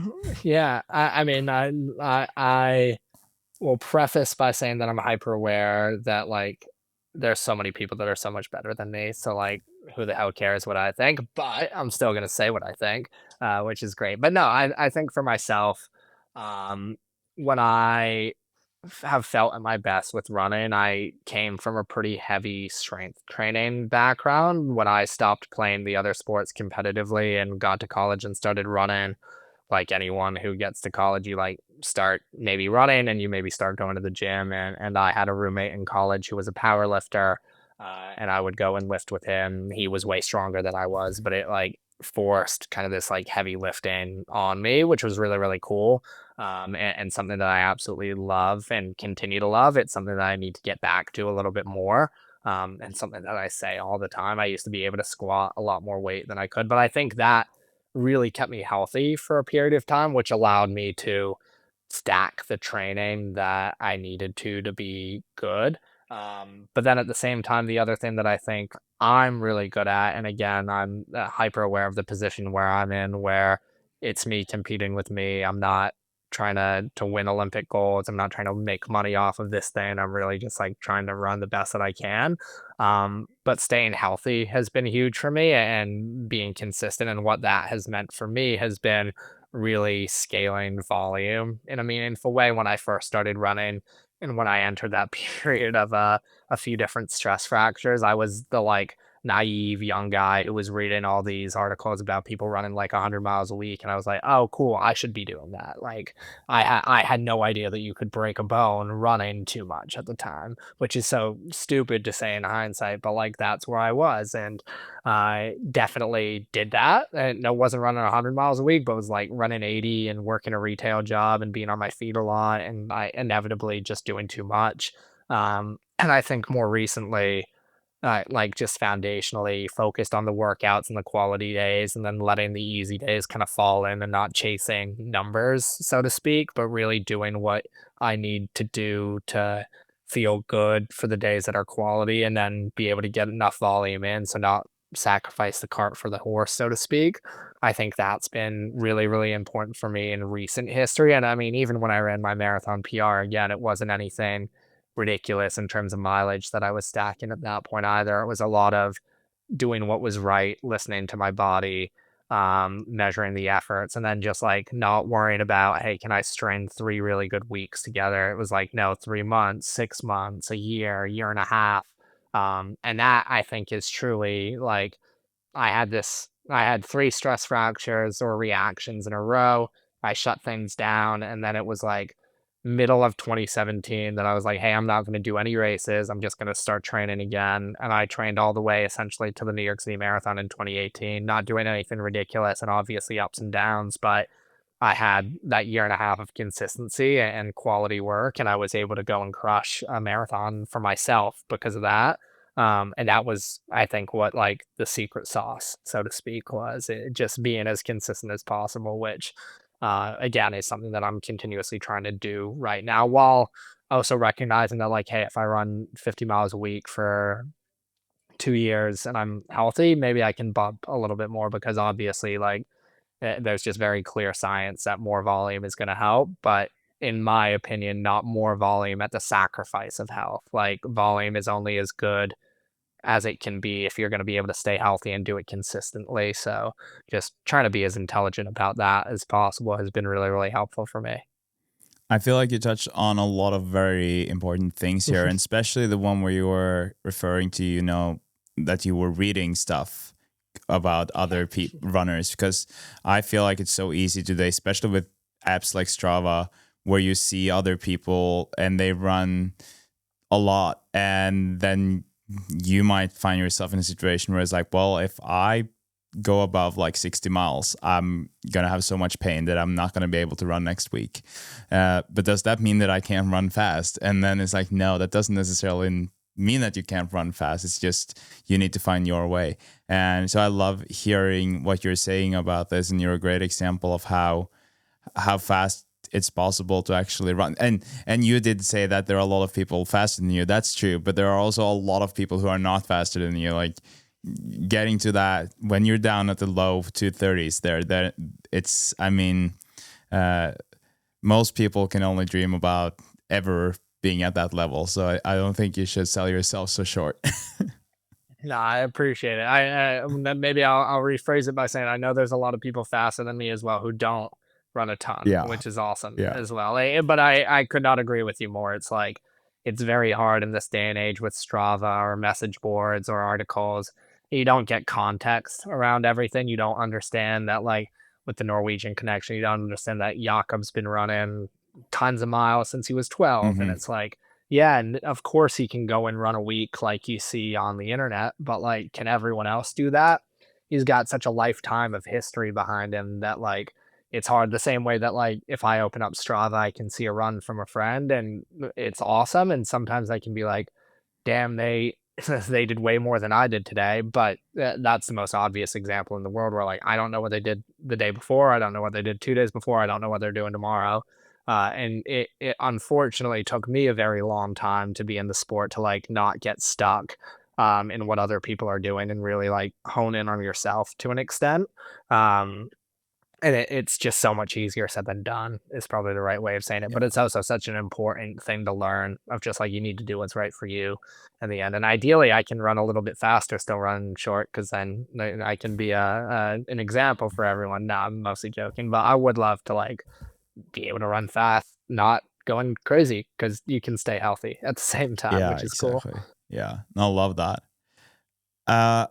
Yeah, I mean, I will preface by saying that I'm hyper aware that like there's so many people that are so much better than me. So like, who the hell cares what I think? But I'm still gonna say what I think, which is great. But no, I think for myself, um, when I have felt at my best with running, I came from a pretty heavy strength training background. When I stopped playing the other sports competitively and got to college and started running, like anyone who gets to college, you like start maybe running and you maybe start going to the gym. And I had a roommate in college who was a power lifter, and I would go and lift with him. He was way stronger than I was, but it like forced kind of this like heavy lifting on me, which was really, really cool. And something that I absolutely love and continue to love. It's something that I need to get back to a little bit more. And something that I say all the time. I used to be able to squat a lot more weight than I could, but I think that really kept me healthy for a period of time, which allowed me to stack the training that I needed to be good. But then at the same time, the other thing that I think I'm really good at, and again, I'm hyper aware of the position where I'm in, where it's me competing with me. I'm not trying to win Olympic golds. I'm not trying to make money off of this thing. I'm really just like trying to run the best that I can. But staying healthy has been huge for me, and being consistent. And what that has meant for me has been really scaling volume in a meaningful way when I first started running. And when I entered that period of a few different stress fractures, I was the like naive young guy who was reading all these articles about people running like 100 miles a week. And I was like, oh, cool, I should be doing that. Like, I had no idea that you could break a bone running too much at the time, which is so stupid to say in hindsight, but like that's where I was. And I definitely did that. And I wasn't running 100 miles a week, but was like running 80 and working a retail job and being on my feet a lot. And I inevitably just doing too much. And I think more recently, like just foundationally focused on the workouts and the quality days and then letting the easy days kind of fall in and not chasing numbers, so to speak, but really doing what I need to do to feel good for the days that are quality and then be able to get enough volume in. So not sacrifice the cart for the horse, so to speak. I think that's been really, really important for me in recent history. And I mean, even when I ran my marathon PR, again, it wasn't anything ridiculous in terms of mileage that I was stacking at that point either. It was a lot of doing what was right, listening to my body, measuring the efforts, and then just like not worrying about, hey, can I string 3 really good weeks together? It was like, no, 3 months, 6 months, a year and a half. And that I think is truly like I had 3 stress fractures or reactions in a row. I shut things down, and then it was, like, middle of 2017 that I was like, "Hey, I'm not gonna do any races. I'm just gonna start training again," and I trained all the way essentially to the New York City Marathon in 2018, not doing anything ridiculous and obviously ups and downs, but I had that year and a half of consistency and quality work, and I was able to go and crush a marathon for myself because of that. And that was, I think, what like the secret sauce, so to speak, was just being as consistent as possible, which again is something that I'm continuously trying to do right now, while also recognizing that, like, hey, if I run 50 miles a week for 2 years and I'm healthy, maybe I can bump a little bit more because obviously, like, there's just very clear science that more volume is going to help, but in my opinion, not more volume at the sacrifice of health. Like volume is only as good as it can be if you're going to be able to stay healthy and do it consistently. So just trying to be as intelligent about that as possible has been really, really helpful for me. I feel like you touched on a lot of very important things here, and especially the one where you were referring to, that you were reading stuff about other runners, because I feel like it's so easy today, especially with apps like Strava, where you see other people and they run a lot, and then you might find yourself in a situation where it's like, well, if I go above like 60 miles, I'm gonna have so much pain that I'm not gonna be able to run next week. But does that mean that I can't run fast? And then it's like, no, that doesn't necessarily mean that you can't run fast. It's just you need to find your way. And so I love hearing what you're saying about this, and you're a great example of how fast it's possible to actually run. And you did say that there are a lot of people faster than you. That's true, but there are also a lot of people who are not faster than you. Like getting to that when you're down at the low 230s there it's, I mean, most people can only dream about ever being at that level. So I don't think you should sell yourself so short. No, I appreciate it. Maybe I'll rephrase it by saying I know there's a lot of people faster than me as well who don't run a ton, Yeah. which is awesome Yeah. as well. But I could not agree with you more. It's like it's very hard in this day and age with Strava or message boards or articles. You don't get context around everything. You don't understand that, like with the Norwegian connection, you don't understand that Jakob's been running tons of miles since he was 12, and Hmm. it's like, yeah, and of course he can go and run a week like you see on the internet, but like, can everyone else do that? He's got such a lifetime of history behind him that like it's hard. The same way that like if I open up Strava, I can see a run from a friend and it's awesome. And sometimes I can be like, damn, they they did way more than I did today. But that's the most obvious example in the world where like I don't know what they did the day before. I don't know what they did 2 days before. I don't know what they're doing tomorrow. And it unfortunately took me a very long time to be in the sport to like not get stuck in what other people are doing and really like hone in on yourself to an extent. Um, and it's just so much easier said than done is probably the right way of saying it. But Yeah. it's also such an important thing to learn of just like you need to do what's right for you in the end. And ideally, I can run a little bit faster, still run short, because then I can be an example for everyone. No, I'm mostly joking, but I would love to like be able to run fast, not going crazy, because you can stay healthy at the same time, Yeah, which is cool. exactly. Yeah. No, love that. Uh,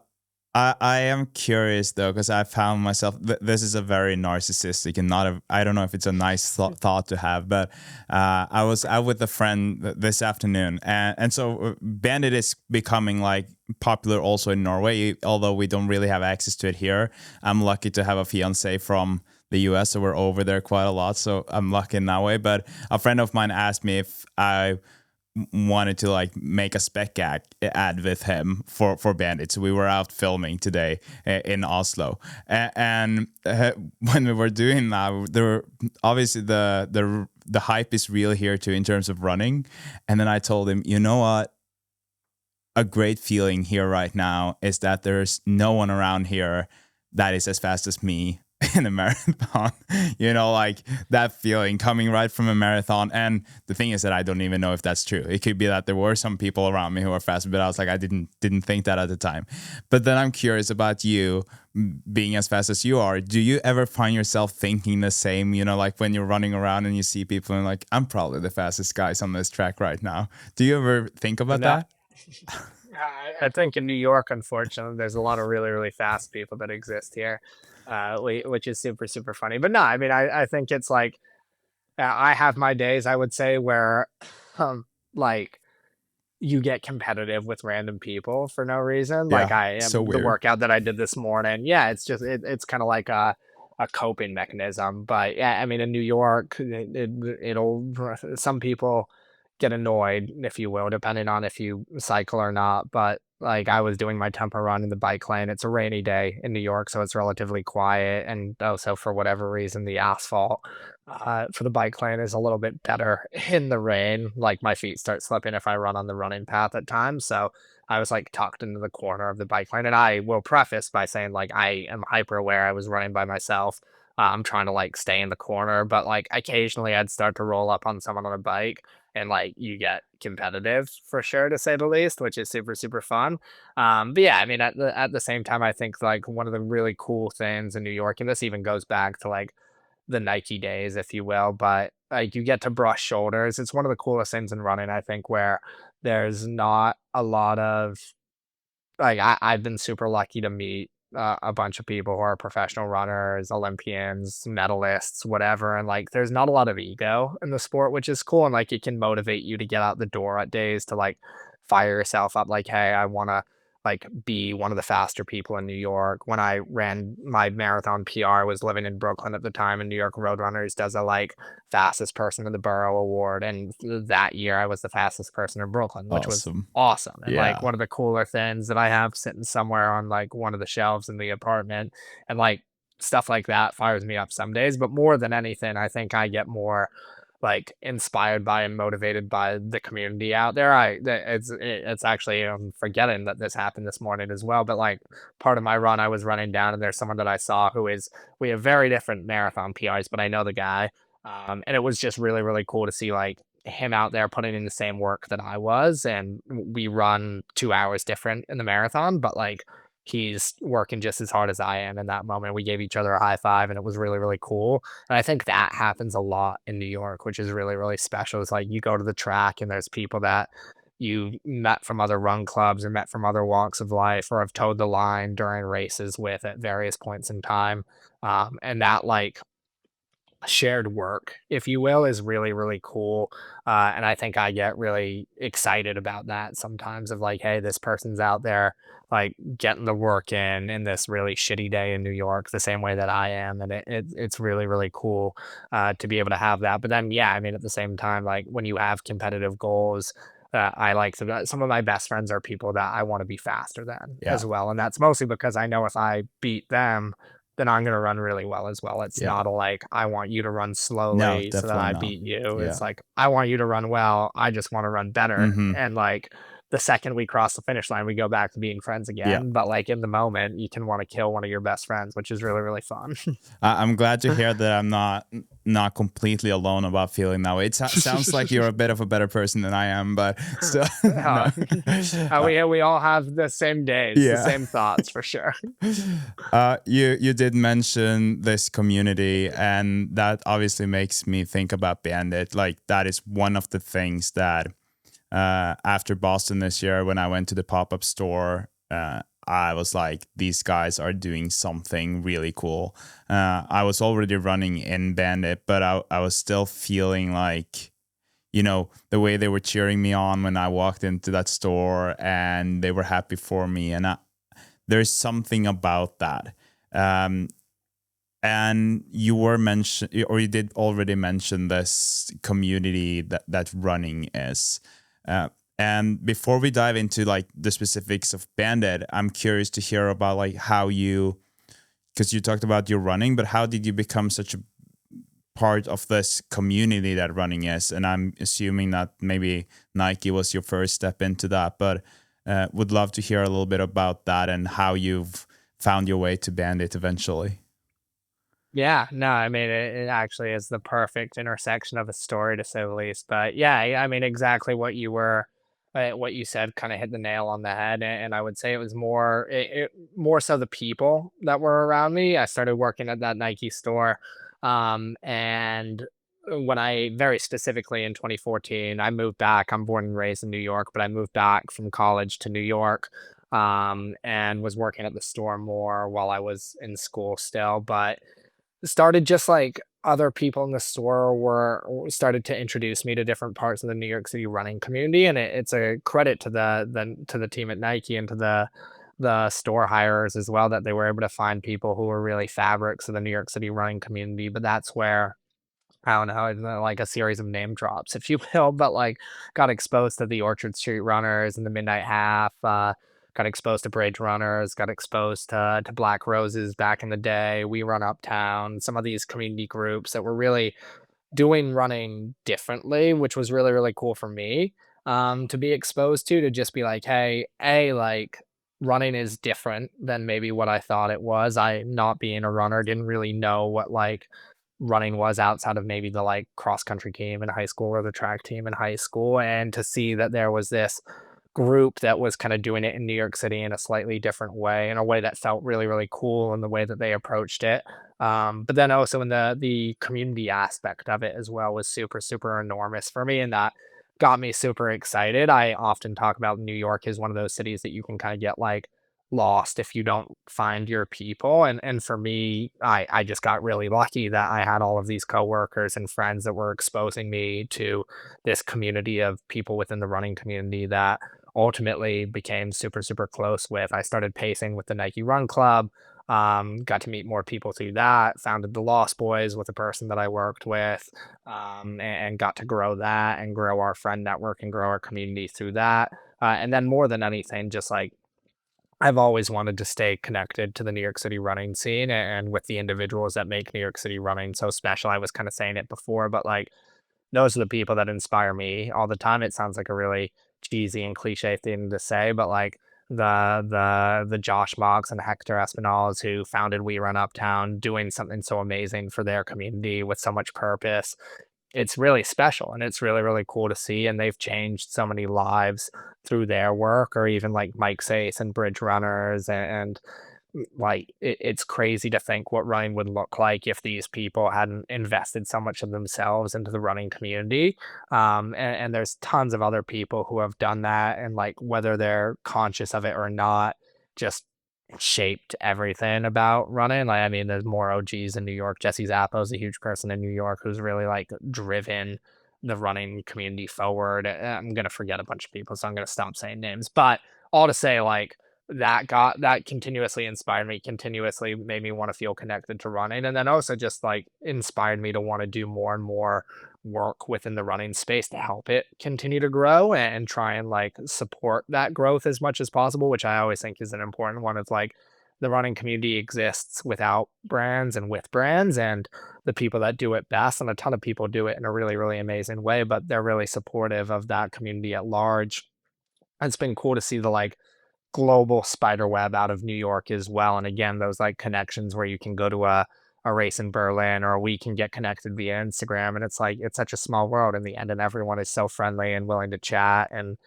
I am curious though, because I found myself. This is a very narcissistic and not a. I don't know if it's a nice thought to have, but I was out with a friend this afternoon, and so Bandit is becoming like popular also in Norway, although we don't really have access to it here. I'm lucky to have a fiance from the US, so we're over there quite a lot. So I'm lucky in that way. But a friend of mine asked me if I wanted to like make a ad with him for Bandit. So we were out filming today in Oslo, and when we were doing that, there were obviously the hype is real here too in terms of running. And then I told him, you know what? A great feeling here right now is that there's no one around here that is as fast as me in a marathon. You know, like that feeling coming right from a marathon. And the thing is that I don't even know if that's true. It could be that there were some people around me who were faster, but I was like, I didn't think that at the time. But then I'm curious about you being as fast as you are. Do you ever find yourself thinking the same, you know, like when you're running around and you see people and like, I'm probably the fastest guys on this track right now. Do you ever think about And that that? I think in New York, unfortunately, there's a lot of really, really fast people that exist here, which is super, super funny. But no, I mean, I think it's like I have my days, I would say, where like you get competitive with random people for no reason. Like Yeah, I so am the weird. workout that I did this morning. Yeah, it's just it's kind of like a coping mechanism. But yeah, I mean, in New York, it'll some people get annoyed, if you will, depending on if you cycle or not. But like I was doing my tempo run in the bike lane. It's a rainy day in New York, so it's relatively quiet. And also, for whatever reason, the asphalt for the bike lane is a little bit better in the rain. Like my feet start slipping if I run on the running path at times. So I was like tucked into the corner of the bike lane. And I will preface by saying like I am hyper aware I was running by myself. I'm trying to like stay in the corner, but like occasionally I'd start to roll up on someone on a bike and like you get competitive for sure to say the least, which is super, super fun. But yeah, I mean at the same time, I think like one of the really cool things in New York, and this even goes back to like the Nike days, if you will, but like you get to brush shoulders. It's one of the coolest things in running, I think, where there's not a lot of like I've been super lucky to meet a bunch of people who are professional runners, Olympians, medalists, whatever, and like there's not a lot of ego in the sport, which is cool, and like it can motivate you to get out the door at days to like fire yourself up, like, hey, I want to like be one of the faster people in New York. When I ran my marathon PR, I was living in Brooklyn at the time, and New York Roadrunners does a like fastest person in the borough award, and that year I was the fastest person in Brooklyn, which was Awesome. awesome. And like Yeah. one of the cooler things that I have sitting somewhere on like one of the shelves in the apartment, and like stuff like that fires me up some days. But more than anything, I think I get more like inspired by and motivated by the community out there. It's actually I'm forgetting that this happened this morning as well. But like part of my run, I was running down and there's someone that I saw who is we have very different marathon PRs, but I know the guy. And it was just really, really cool to see like him out there putting in the same work that I was. And we run 2 hours different in the marathon, but like he's working just as hard as I am in that moment. We gave each other a high five and it was really, really cool. And I think that happens a lot in New York, which is really, really special. It's like you go to the track and there's people that you met from other run clubs or met from other walks of life or have towed the line during races with at various points in time. And that like shared work, if you will, is really, really cool. And I think I get really excited about that sometimes of like, hey, this person's out there like getting the work in this really shitty day in New York, the same way that I am. And it's really, really cool to be able to have that. But then, yeah, I mean, at the same time, like when you have competitive goals, I like to, some of my best friends are people that I want to be faster than Yeah. as well. And that's mostly because I know if I beat them, then I'm gonna run really well as well. It's Yeah. not a like, I want you to run No, slowly so that definitely I not. beat you. Yeah. It's like, I want you to run well. I just want to run better. Mm-hmm. And like the second we cross the finish line, we go back to being friends Yeah. again. But like in the moment, you can want to kill one of your best friends, which is really, really fun. I'm glad to hear that I'm not completely alone about feeling that way. It sounds like you're a bit of a better person than I am, but still, no. We all have the same days, the Yeah. same thoughts for sure. You did mention this community, and that obviously makes me think about Bandit. Like that is one of the things that after Boston this year, when I went to the pop-up store, I was like, these guys are doing something really cool. I was already running in Bandit, but I was still feeling like, you know, the way they were cheering me on when I walked into that store, and they were happy for me. And there's something about that. And you were mentioned, or you did already mention this community that running is. And before we dive into like the specifics of Bandit, I'm curious to hear about like how you, because you talked about your running, but how did you become such a part of this community that running is? And I'm assuming that maybe Nike was your first step into that, but would love to hear a little bit about that and how you've found your way to Bandit eventually. Yeah, no, I mean, it actually is the perfect intersection of a story to say the least. But yeah, I mean, exactly what you said kind of hit the nail on the head. And I would say it was more so the people that were around me. I started working at that Nike store. And when I very specifically in 2014, I moved back. I'm born and raised in New York, but I moved back from college to New York, and was working at the store more while I was in school still. But started just like other people in the store were started to introduce me to different parts of the New York City running community, and it's a credit to the team at Nike and to the store hires as well that they were able to find people who were really fabrics of the New York City running community. But that's where I don't know, it's like a series of name drops, if you will, but like got exposed to the Orchard Street Runners and the Midnight Half, got exposed to Bridge Runners, got exposed to Black Roses back in the day, We Run Uptown, some of these community groups that were really doing running differently, which was really, really cool for me, to be exposed to just be like, hey, like running is different than maybe what I thought it was. I, not being a runner, didn't really know what like running was outside of maybe the like cross country team in high school or the track team in high school. And to see that there was this group that was kind of doing it in New York City in a slightly different way, in a way that felt really, really cool in the way that they approached it. But then also in the community aspect of it as well was super, super enormous for me. And that got me super excited. I often talk about New York as one of those cities that you can kind of get like lost if you don't find your people. And for me, I just got really lucky that I had all of these coworkers and friends that were exposing me to this community of people within the running community that ultimately became super, super close with. I started pacing with the Nike Run Club, got to meet more people through that, founded the Lost Boys with a person that I worked with, and got to grow that and grow our friend network and grow our community through that. And then more than anything, just like I've always wanted to stay connected to the New York City running scene and with the individuals that make New York City running so special. I was kind of saying it before, but like those are the people that inspire me all the time. It sounds like a really cheesy and cliche thing to say, but like the Josh Mox and Hector Espinals who founded We Run Uptown, doing something so amazing for their community with so much purpose, it's really special and it's really, really cool to see. And they've changed so many lives through their work, or even like Mike Sace and Bridge Runners and like it's crazy to think what running would look like if these people hadn't invested so much of themselves into the running community. And there's tons of other people who have done that, and like whether they're conscious of it or not, just shaped everything about running. Like, I mean, there's more OGs in New York. Jesse Zappo's a huge person in New York who's really like driven the running community forward. I'm gonna forget a bunch of people, so I'm gonna stop saying names. But all to say, like that continuously inspired me, continuously made me want to feel connected to running, and then also just like inspired me to want to do more and more work within the running space to help it continue to grow and try and like support that growth as much as possible, which I always think is an important one. Of like the running community exists without brands and with brands, and the people that do it best, and a ton of people do it in a really, really amazing way, but they're really supportive of that community at large, it's been cool to see the like global spider web out of New York as well. And again, those like connections where you can go to a race in Berlin, or we can get connected via Instagram. And it's like it's such a small world in the end, and everyone is so friendly and willing to chat, and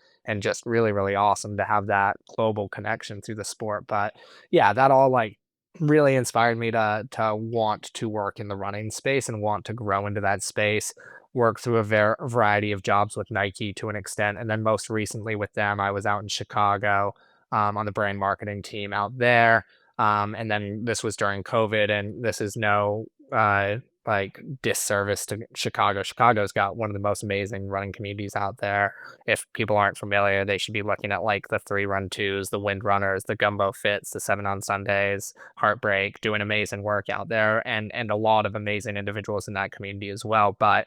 just really, really awesome to have that global connection through the sport. But yeah, that all like really inspired me to want to work in the running space and want to grow into that space, work through a variety of jobs with Nike to an extent. And then most recently with them, I was out in Chicago on the brand marketing team out there. And then this was during COVID, and this is no like disservice to Chicago. Chicago's got one of the most amazing running communities out there. If people aren't familiar, they should be looking at like the 3 Run 2s, the Wind Runners, the Gumbo Fits, the 7 on Sundays, Heartbreak, doing amazing work out there, and a lot of amazing individuals in that community as well. But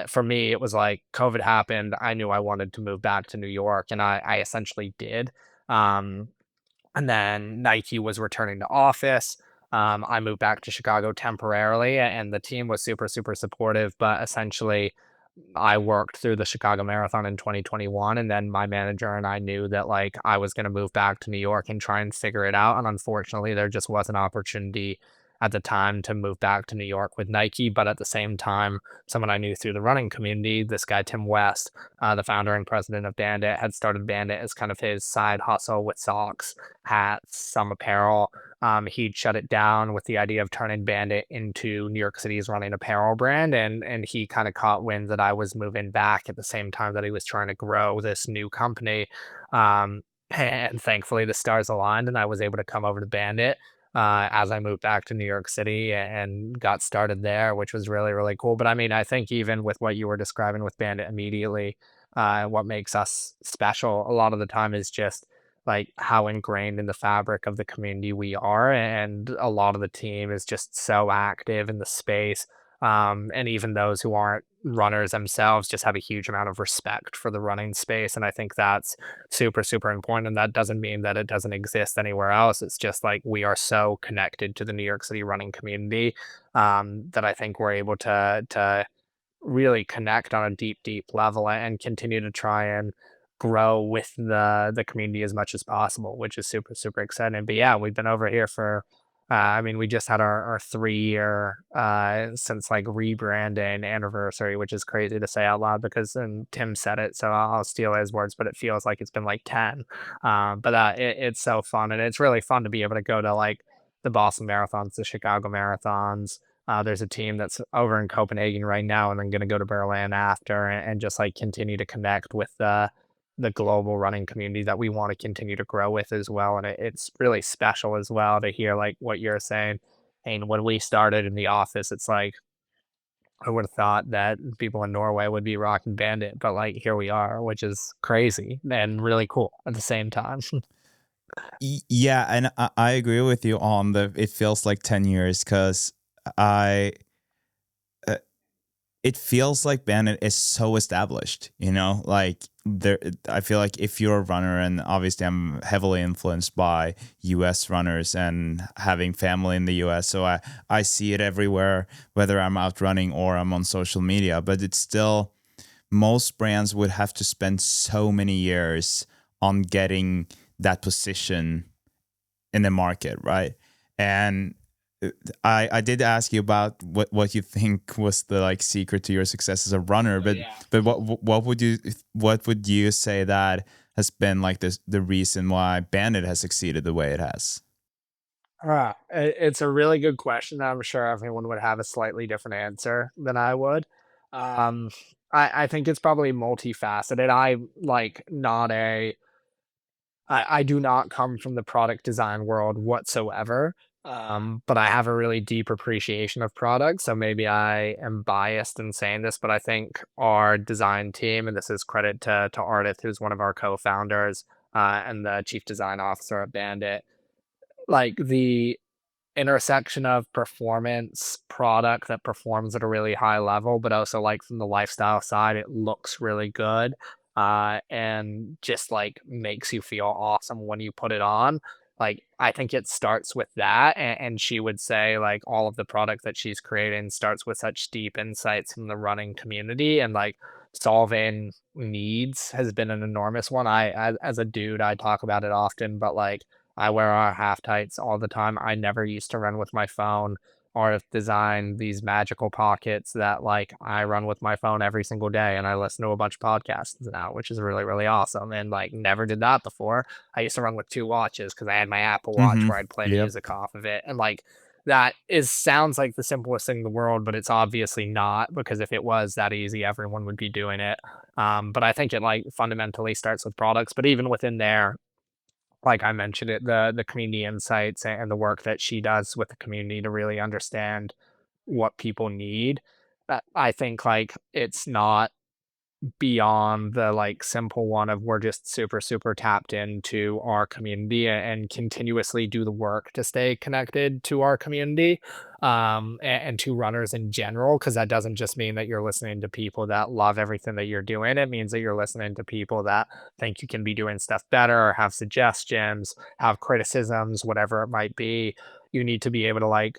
for me, it was like COVID happened. I knew I wanted to move back to New York, and I essentially did. Um, and then Nike was returning to office. I moved back to Chicago temporarily, and the team was super, super supportive. But essentially, I worked through the Chicago Marathon in 2021, and then my manager and I knew that like I was going to move back to New York and try and figure it out. And unfortunately, there just was an opportunity at the time to move back to New York with Nike. But at the same time, someone I knew through the running community, this guy Tim West, the founder and president of Bandit, had started Bandit as kind of his side hustle with socks, hats, some apparel. He'd shut it down with the idea of turning Bandit into New York City's running apparel brand, and he kind of caught wind that I was moving back at the same time that he was trying to grow this new company. And thankfully, the stars aligned, and I was able to come over to Bandit as I moved back to New York City and got started there, which was really, really cool. But I mean, I think even with what you were describing with Bandit immediately, what makes us special a lot of the time is just like how ingrained in the fabric of the community we are. And a lot of the team is just so active in the space. And even those who aren't runners themselves just have a huge amount of respect for the running space. And I think that's super, super important. And that doesn't mean that it doesn't exist anywhere else. It's just like we are so connected to the New York City running community, that I think we're able to really connect on a deep, deep level and continue to try and grow with the community as much as possible, which is super, super exciting. But yeah, we've been over here for I mean, we just had our 3 year since like rebranding anniversary, which is crazy to say out loud because and Tim said it, so I'll steal his words, but it feels like it's been like 10. But it's so fun, and it's really fun to be able to go to like the Boston marathons, the Chicago marathons. There's a team that's over in Copenhagen right now, and then going to go to Berlin after, and just like continue to connect with the global running community that we want to continue to grow with as well. And it's really special as well to hear like what you're saying. And when we started in the office, it's like I would have thought that people in Norway would be rocking Bandit, but like here we are, which is crazy and really cool at the same time. Yeah, and I agree with you on the it feels like 10 years because I it feels like Bandit is so established, like there I feel like if you're a runner, and obviously I'm heavily influenced by US runners and having family in the US, so I see it everywhere, whether I'm out running or I'm on social media, but it's still most brands would have to spend so many years on getting that position in the market, right? And I did ask you about what you think was the like secret to your success as a runner, but Yeah. but what would you say that has been like the reason why Bandit has succeeded the way it has? It's a really good question. I'm sure everyone would have a slightly different answer than I would. Um, I think it's probably multifaceted. I do not come from the product design world whatsoever. But I have a really deep appreciation of products. So maybe I am biased in saying this, but I think our design team, and this is credit to Ardith, who's one of our co-founders, and the chief design officer at Bandit, like the intersection of performance product that performs at a really high level, but also like from the lifestyle side, it looks really good. And just like makes you feel awesome when you put it on. Like I think it starts with that. And she would say like all of the product that she's creating starts with such deep insights from the running community and like solving needs has been an enormous one. As a dude, I talk about it often, but like I wear our half tights all the time. I never used to run with my phone or have designed these magical pockets that like I run with my phone every single day and I listen to a bunch of podcasts now, which is really, really awesome. And like never did that before. I used to run with two watches because I had my Apple Watch Mm-hmm. where I'd play Yep. music off of it. And like that is sounds like the simplest thing in the world, but it's obviously not because if it was that easy, everyone would be doing it. But I think it like fundamentally starts with products. But even within there, like I mentioned it, the community insights and the work that she does with the community to really understand what people need. I think like it's not beyond the like simple one of we're just super super tapped into our community and continuously do the work to stay connected to our community and to runners in general, because that doesn't just mean that you're listening to people that love everything that you're doing. It means that you're listening to people that think you can be doing stuff better or have suggestions, have criticisms, whatever it might be. You need to be able to like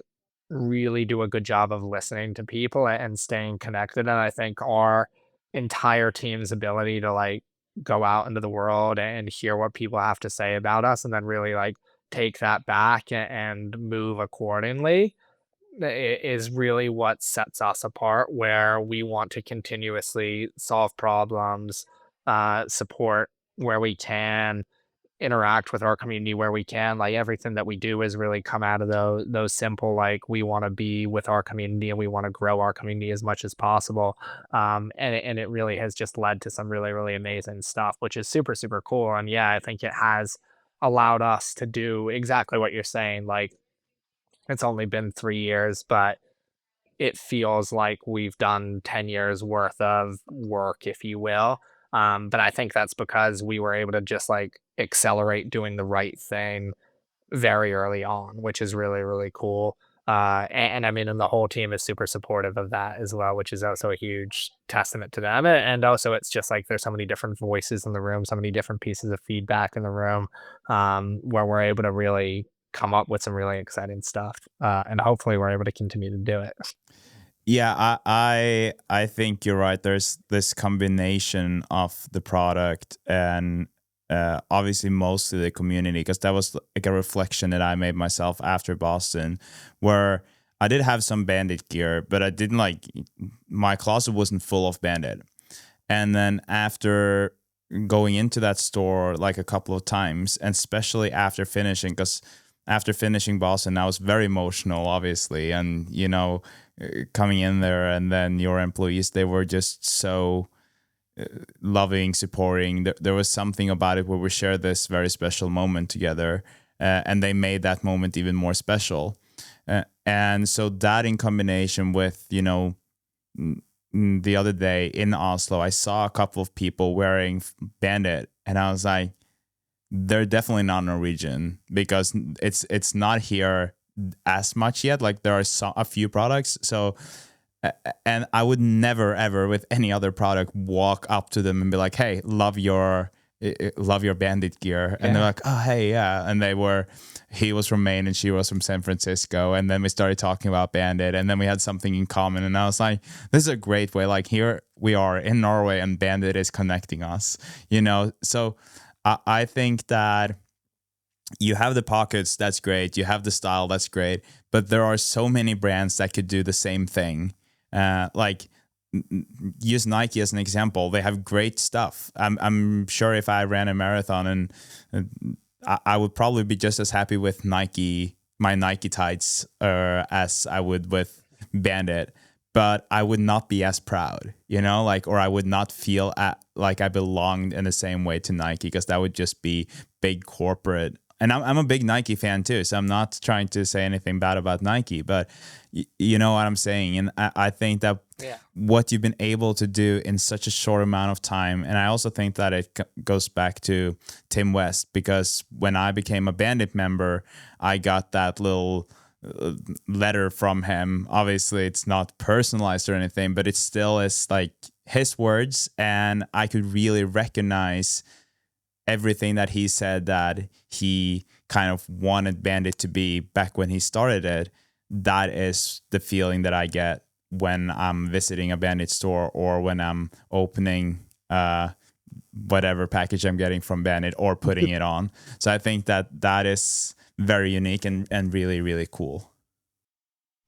really do a good job of listening to people and staying connected. And I think our entire team's ability to like go out into the world and hear what people have to say about us and then really like take that back and move accordingly is really what sets us apart, where we want to continuously solve problems, support where we can, interact with our community where we can. Like everything that we do is really come out of those simple like we want to be with our community and we want to grow our community as much as possible. And it really has just led to some really really amazing stuff, which is super super cool. And yeah, I think it has allowed us to do exactly what you're saying. Like it's only been 3 years, but it feels like we've done 10 years worth of work, if you will. But I think that's because we were able to just like accelerate doing the right thing very early on, which is really, really cool. And I mean, and the whole team is super supportive of that as well, which is also a huge testament to them. And also, it's just like there's so many different voices in the room, so many different pieces of feedback in the room, where we're able to really come up with some really exciting stuff. And hopefully, we're able to continue to do it. Yeah, I think you're right. There's this combination of the product and obviously mostly the community, because that was like a reflection that I made myself after Boston, where I did have some Bandit gear, but I didn't like my closet wasn't full of Bandit. And then after going into that store like a couple of times, and especially after finishing, because after finishing Boston, I was very emotional, obviously, and you know, coming in there, and then your employees, they were just so loving, supporting. There was something about it where we shared this very special moment together, and they made that moment even more special. And so that in combination with, you know, the other day in Oslo, I saw a couple of people wearing Bandit, and I was like, they're definitely not Norwegian, because it's not here as much yet. Like there are a few products. So, and I would never ever with any other product walk up to them and be like, "Hey, love your Bandit gear," and they're like, "Oh, hey, yeah," and he was from Maine and she was from San Francisco, and then we started talking about Bandit, and then we had something in common, and I was like, this is a great way. Like here we are in Norway, and Bandit is connecting us, you know. So I think that you have the pockets, that's great. You have the style, that's great. But there are so many brands that could do the same thing. Like use Nike as an example. They have great stuff. I'm sure if I ran a marathon, and I would probably be just as happy with my Nike tights, as I would with Bandit. But I would not be as proud, you know, like, or I would not feel like I belonged in the same way to Nike, because that would just be big corporate. And I'm a big Nike fan too, so I'm not trying to say anything bad about Nike, but you know what I'm saying. And I think that what you've been able to do in such a short amount of time, and I also think that it goes back to Tim West, because when I became a Bandit member, I got that little letter from him. Obviously it's not personalized or anything, but it still is like his words, and I could really recognize everything that he said that he kind of wanted Bandit to be back when he started it. That is the feeling that I get when I'm visiting a Bandit store or when I'm opening whatever package I'm getting from Bandit or putting it on. So I think that is very unique and really, really cool.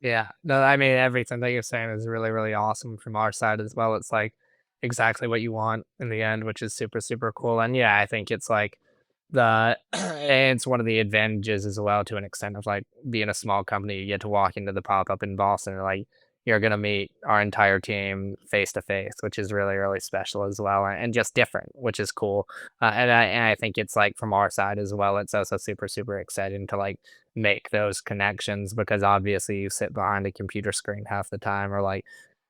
Yeah. No, I mean, everything that you're saying is really, really awesome from our side as well. It's like exactly what you want in the end, which is super, super cool. And yeah, I think it's like it's one of the advantages as well to an extent of like being a small company. You get to walk into the pop up in Boston and like you're gonna meet our entire team face to face, which is really, really special as well, and just different, which is cool. And I think it's like from our side as well. It's also super, super exciting to like make those connections because obviously you sit behind a computer screen half the time or like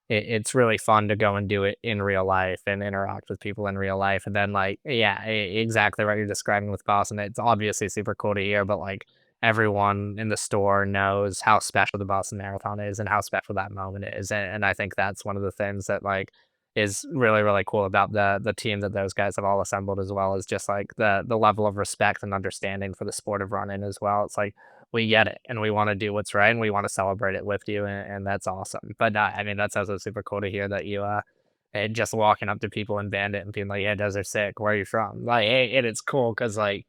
it's really fun to go and do it in real life and interact with people in real life. And then, like, yeah, exactly what you're describing with Boston. It's obviously super cool to hear, but like everyone in the store knows how special the Boston Marathon is and how special that moment is. And I think that's one of the things that like is really, really cool about the team that those guys have all assembled as well is just like the level of respect and understanding for the sport of running as well. It's like we get it and we want to do what's right and we want to celebrate it with you and that's awesome. But I mean that's also super cool to hear that you just walking up to people in Bandit and being like, yeah, those are sick, where are you from, like it's cool because like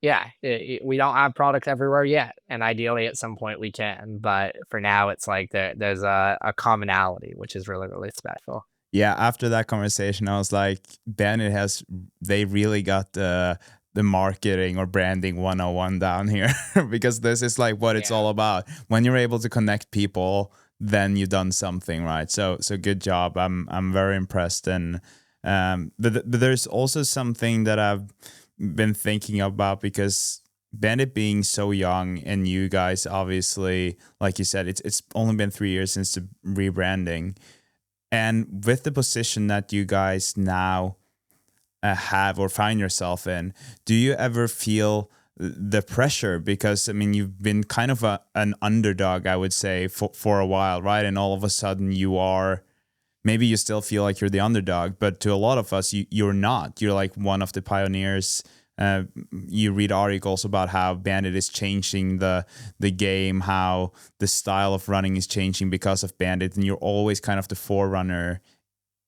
yeah, we don't have product everywhere yet and ideally at some point we can, but for now it's like there's a commonality which is really, really special. Yeah, after that conversation, I was like, Bandit they really got the marketing or branding 101 down here because this is like what it's Yeah. all about. When you're able to connect people, then you've done something right. So good job. I'm very impressed. And but there's also something that I've been thinking about because Bandit being so young and you guys obviously, like you said, it's only been 3 years since the rebranding. And with the position that you guys now have or find yourself in, do you ever feel the pressure? Because I mean, you've been kind of an underdog, I would say, for a while, right? And all of a sudden, you are. Maybe you still feel like you're the underdog, but to a lot of us, you're not. You're like one of the pioneers. You read articles about how Bandit is changing the game, how the style of running is changing because of Bandit, and you're always kind of the forerunner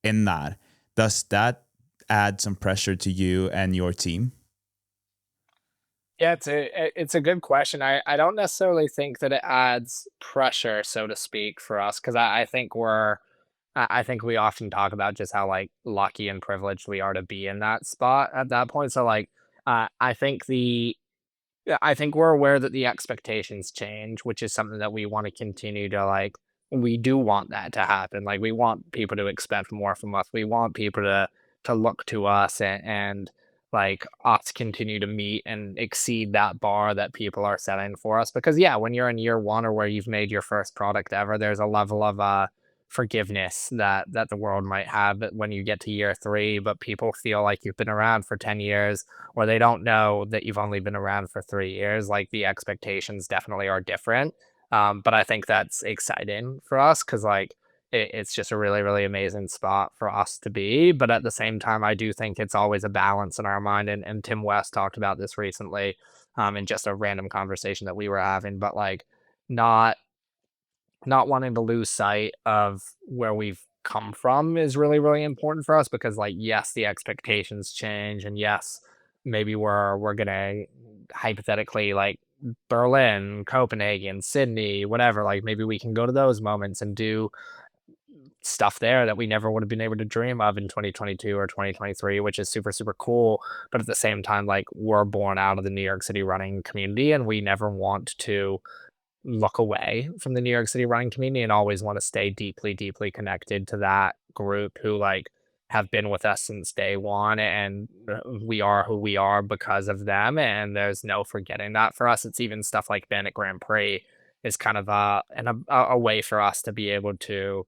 in that. Does that add some pressure to you and your team? Yeah, it's a good question. I don't necessarily think that it adds pressure, so to speak, for us because I think I think we often talk about just how like lucky and privileged we are to be in that spot at that point. So like I think the yeah, I think we're aware that the expectations change, which is something that we want to continue to like. We do want that to happen. Like we want people to expect more from us. We want people to look to us and like us continue to meet and exceed that bar that people are setting for us. Because yeah, when you're in year one or where you've made your first product ever, there's a level of forgiveness that the world might have when you get to year three, but people feel like you've been around for 10 years or they don't know that you've only been around for 3 years, like the expectations definitely are different. But I think that's exciting for us because like it's just a really, really amazing spot for us to be. But at the same time, I do think it's always a balance in our mind. And Tim West talked about this recently in just a random conversation that we were having, but like not not wanting to lose sight of where we've come from is really, really important for us because like yes, the expectations change and yes, maybe we're gonna hypothetically like Berlin, Copenhagen, Sydney, whatever, like maybe we can go to those moments and do stuff there that we never would have been able to dream of in 2022 or 2023, which is super, super cool. But at the same time, like we're born out of the New York City running community and we never want to look away from the New York City running community and always want to stay deeply, deeply connected to that group who like have been with us since day one and we are who we are because of them. And there's no forgetting that for us. It's even stuff like Bandit Grand Prix is kind of a way for us to be able to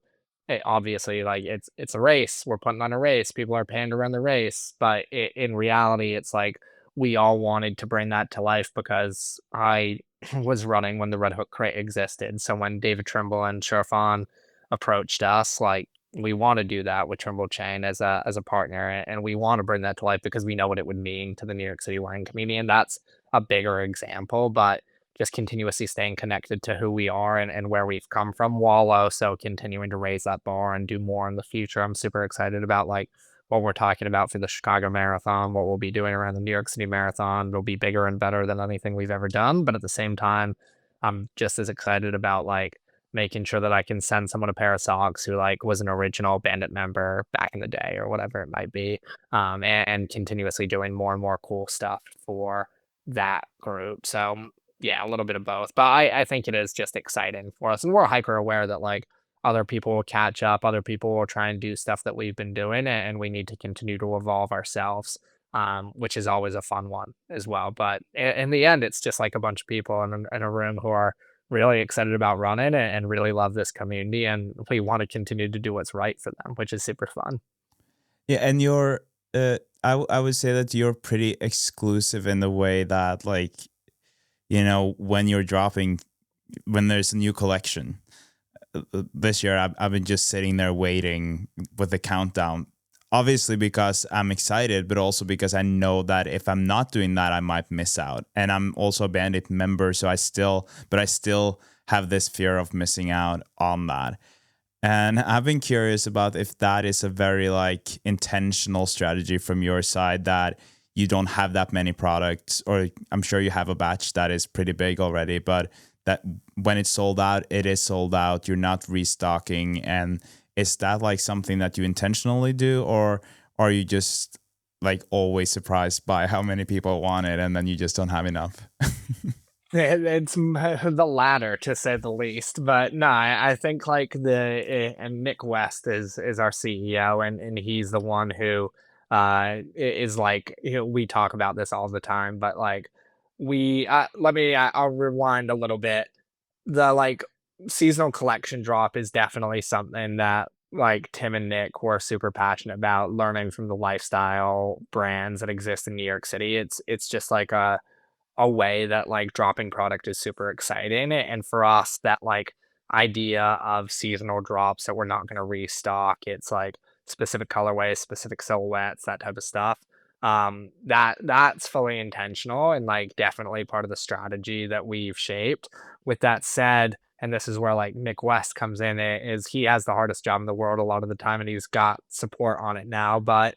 obviously like it's a race. We're putting on a race. People are paying to run the race. But in reality, it's like we all wanted to bring that to life because I was running when the Red Hook crate existed. So when David Trimble and Sharfan approached us, like we want to do that with Trimble Chain as a partner, and we want to bring that to life because we know what it would mean to the New York City wine community, and that's a bigger example. But just continuously staying connected to who we are and where we've come from, while also continuing to raise that bar and do more in the future. I'm super excited about like what we're talking about for the Chicago Marathon, what we'll be doing around the New York City Marathon. It'll be bigger and better than anything we've ever done. But at the same time, I'm just as excited about like making sure that I can send someone a pair of socks who like was an original Bandit member back in the day or whatever it might be, and continuously doing more and more cool stuff for that group. So yeah, a little bit of both, but I think it is just exciting for us, and we're hyper aware that like other people will catch up, other people will try and do stuff that we've been doing, and we need to continue to evolve ourselves, which is always a fun one as well. But in the end, it's just like a bunch of people in a room who are really excited about running and really love this community, and we want to continue to do what's right for them, which is super fun. Yeah, and I would say that you're pretty exclusive in the way that, like, when you're dropping, when there's a new collection. This year, I've been just sitting there waiting with the countdown. Obviously, because I'm excited, but also because I know that if I'm not doing that, I might miss out. And I'm also a Bandit member, so I still have this fear of missing out on that. And I've been curious about if that is a very like intentional strategy from your side, that you don't have that many products, or I'm sure you have a batch that is pretty big already, but that when it's sold out, it is sold out. You're not restocking. And is that like something that you intentionally do, or are you just like always surprised by how many people want it and then you just don't have enough? It's the latter, to say the least. But no, I think like and Nick West is our CEO, and he's the one who is like, we talk about this all the time, but like I'll rewind a little bit. The like seasonal collection drop is definitely something that like Tim and Nick were super passionate about, learning from the lifestyle brands that exist in New York City. It's just like a way that like dropping product is super exciting. And for us, that like idea of seasonal drops that we're not going to restock, it's like specific colorways, specific silhouettes, that type of stuff. That's fully intentional and like definitely part of the strategy that we've shaped. With that said, and this is where like Nick West comes in, is he has the hardest job in the world a lot of the time, and he's got support on it now, but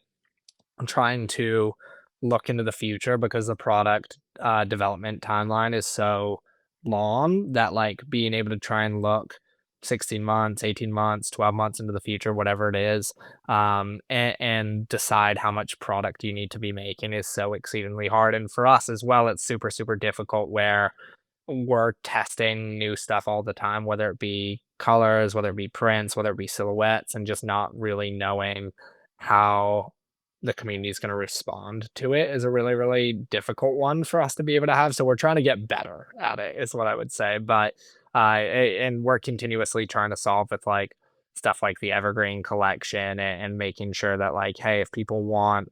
I'm trying to look into the future because the product development timeline is so long that like being able to try and look 16 months, 18 months, 12 months into the future, whatever it is, and decide how much product you need to be making is so exceedingly hard. And for us as well, it's super, super difficult where we're testing new stuff all the time, whether it be colors, whether it be prints, whether it be silhouettes, and just not really knowing how the community is going to respond to it is a really, really difficult one for us to be able to have. So we're trying to get better at it, is what I would say. But and we're continuously trying to solve with like stuff like the Evergreen collection, and making sure that like, hey, if people want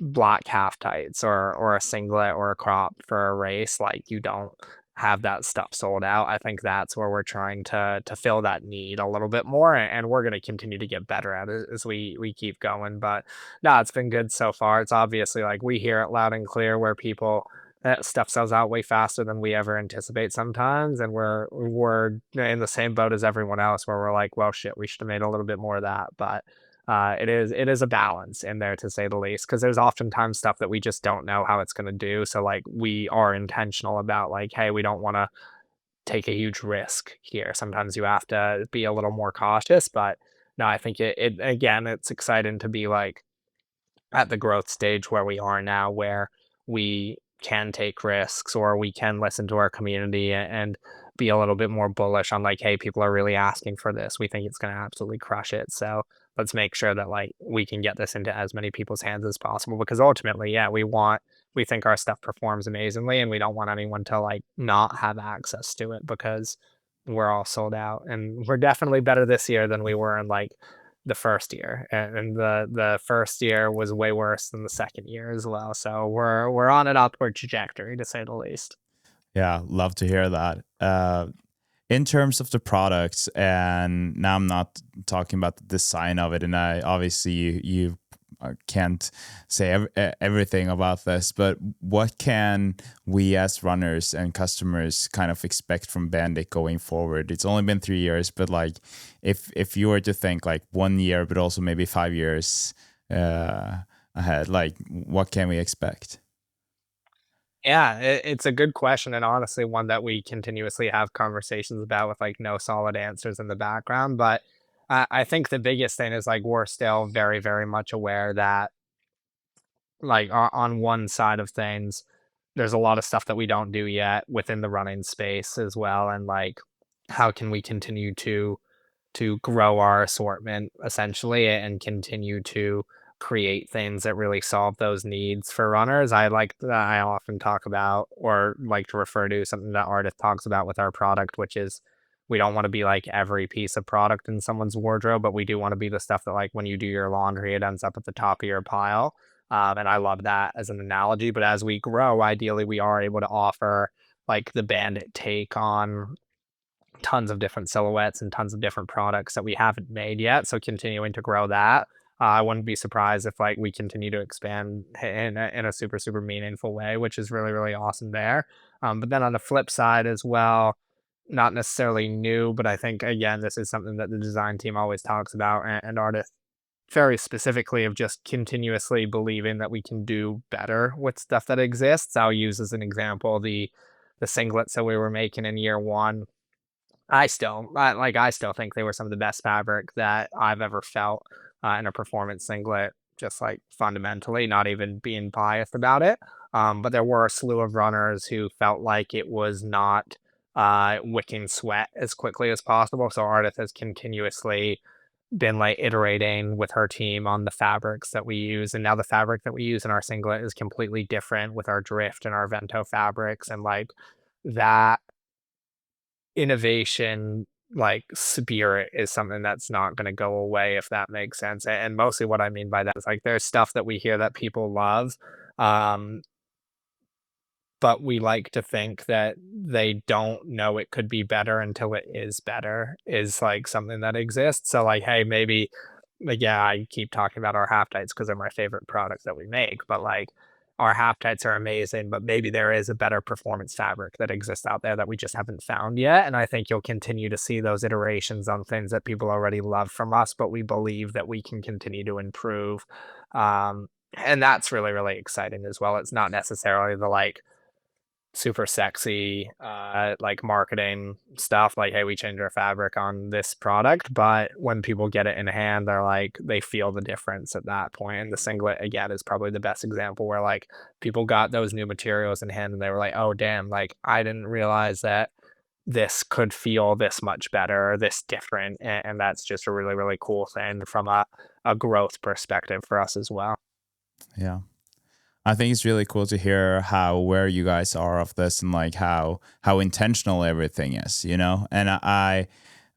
black half tights or a singlet or a crop for a race, like you don't have that stuff sold out. I think that's where we're trying to fill that need a little bit more, and we're going to continue to get better at it as we keep going. But no, it's been good so far. It's obviously like we hear it loud and clear where people, that stuff sells out way faster than we ever anticipate sometimes, and we're in the same boat as everyone else where we're like, well, shit, we should have made a little bit more of that. But it is a balance in there, to say the least, because there's oftentimes stuff that we just don't know how it's going to do. So like we are intentional about like, hey, we don't want to take a huge risk here. Sometimes you have to be a little more cautious, but no, I think it again, it's exciting to be like at the growth stage where we are now, where we can take risks, or we can listen to our community and be a little bit more bullish on like, hey, people are really asking for this. We think it's going to absolutely crush it. So let's make sure that like we can get this into as many people's hands as possible, because ultimately, yeah, we think our stuff performs amazingly, and we don't want anyone to like not have access to it because we're all sold out. And we're definitely better this year than we were in like the first year, and the first year was way worse than the second year as well. So we're on an upward trajectory, to say the least. Yeah, love to hear that. In terms of the products, and now I'm not talking about the design of it, and I obviously you I can't say everything about this, but what can we as runners and customers kind of expect from Bandit going forward? It's only been 3 years, but like if you were to think like 1 year, but also maybe 5 years ahead, like what can we expect? Yeah, it's a good question, and honestly, one that we continuously have conversations about with like no solid answers in the background. But I think the biggest thing is like we're still very, very much aware that like on one side of things, there's a lot of stuff that we don't do yet within the running space as well, and like how can we continue to grow our assortment essentially and continue to create things that really solve those needs for runners. I often talk about or like to refer to something that artist talks about with our product, which is we don't want to be like every piece of product in someone's wardrobe, but we do want to be the stuff that like when you do your laundry, it ends up at the top of your pile. And I love that as an analogy. But as we grow, ideally, we are able to offer like the Bandit take on tons of different silhouettes and tons of different products that we haven't made yet. So continuing to grow that. I wouldn't be surprised if like we continue to expand in a super super meaningful way, which is really really awesome there. But then on the flip side as well, not necessarily new, but I think again this is something that the design team always talks about, and artists very specifically of just continuously believing that we can do better with stuff that exists. I'll use as an example the singlets that we were making in year one. I still think they were some of the best fabric that I've ever felt, in a performance singlet, just, like, fundamentally, not even being biased about it, but there were a slew of runners who felt like it was not, wicking sweat as quickly as possible, so Artith has continuously been, like, iterating with her team on the fabrics that we use, and now the fabric that we use in our singlet is completely different with our drift and our Vento fabrics, and, like, that innovation, like, spirit is something that's not gonna go away, if that makes sense, and mostly what I mean by that is, like, there's stuff that we hear that people love, um, but we like to think that they don't know it could be better until it is better, is, like, something that exists, so, like, hey, maybe like, yeah, I keep talking about our half tights because 'cause they're my favorite products that we make, but, like, our half tights are amazing, but maybe there is a better performance fabric that exists out there that we just haven't found yet, and I think you'll continue to see those iterations on things that people already love from us, but we believe that we can continue to improve, and that's really, really exciting as well. It's not necessarily the, like, super sexy, like, marketing stuff, like, "Hey, we changed our fabric on this product," but when people get it in hand, they're like they feel the difference at that point, and the singlet, again, is probably the best example where, like, people got those new materials in hand, and they were like, "Oh, damn, like, I didn't realize that this could feel this much better, this different," and that's just a really, really cool thing from a growth perspective for us as well. Yeah. I think it's really cool to hear how where you guys are of this and like how intentional everything is, you know. And I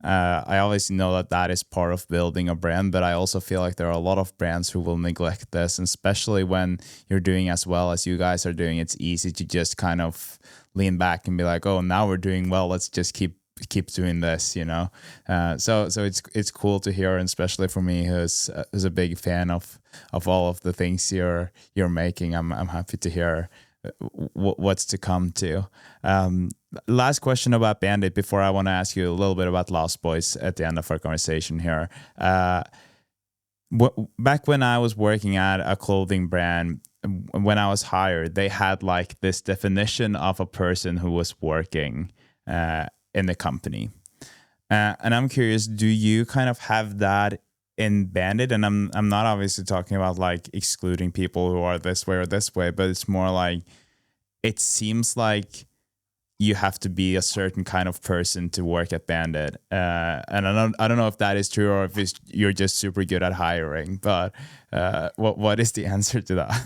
always know that that is part of building a brand, but I also feel like there are a lot of brands who will neglect this, and especially when you're doing as well as you guys are doing. It's easy to just kind of lean back and be like, "Oh, now we're doing well. Let's just keep doing this," you know. So it's cool to hear, and especially for me, who's a big fan of all of the things you're making. I'm happy to hear what's to come too. Um, Last question about Bandit before I want to ask you a little bit about Lost Boys at the end of our conversation here. Back when I was working at a clothing brand, when I was hired, they had like this definition of a person who was working in the company. And I'm curious, do you kind of have that in Bandit? And I'm not obviously talking about like excluding people who are this way or this way, but it's more like it seems like you have to be a certain kind of person to work at Bandit. And I don't know if that is true or if you're just super good at hiring. But what is the answer to that?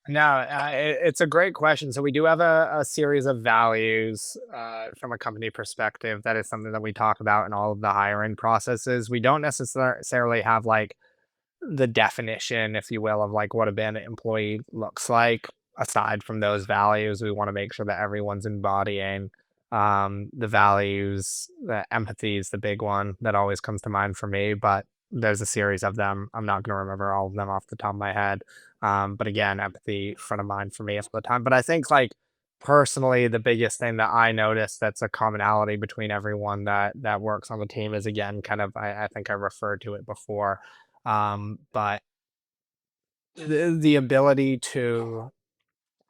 No, it's a great question. So we do have a series of values from a company perspective. That is something that we talk about in all of the hiring processes. We don't necessarily have like the definition, if you will, of like what a bandit employee looks like. Aside from those values, we want to make sure that everyone's embodying the values. The empathy is the big one that always comes to mind for me. But there's a series of them. I'm not going to remember all of them off the top of my head. But again, empathy front of mind for me all the time. But I think like personally, the biggest thing that I noticed that's a commonality between everyone that works on the team is again kind of I think I referred to it before, but the ability to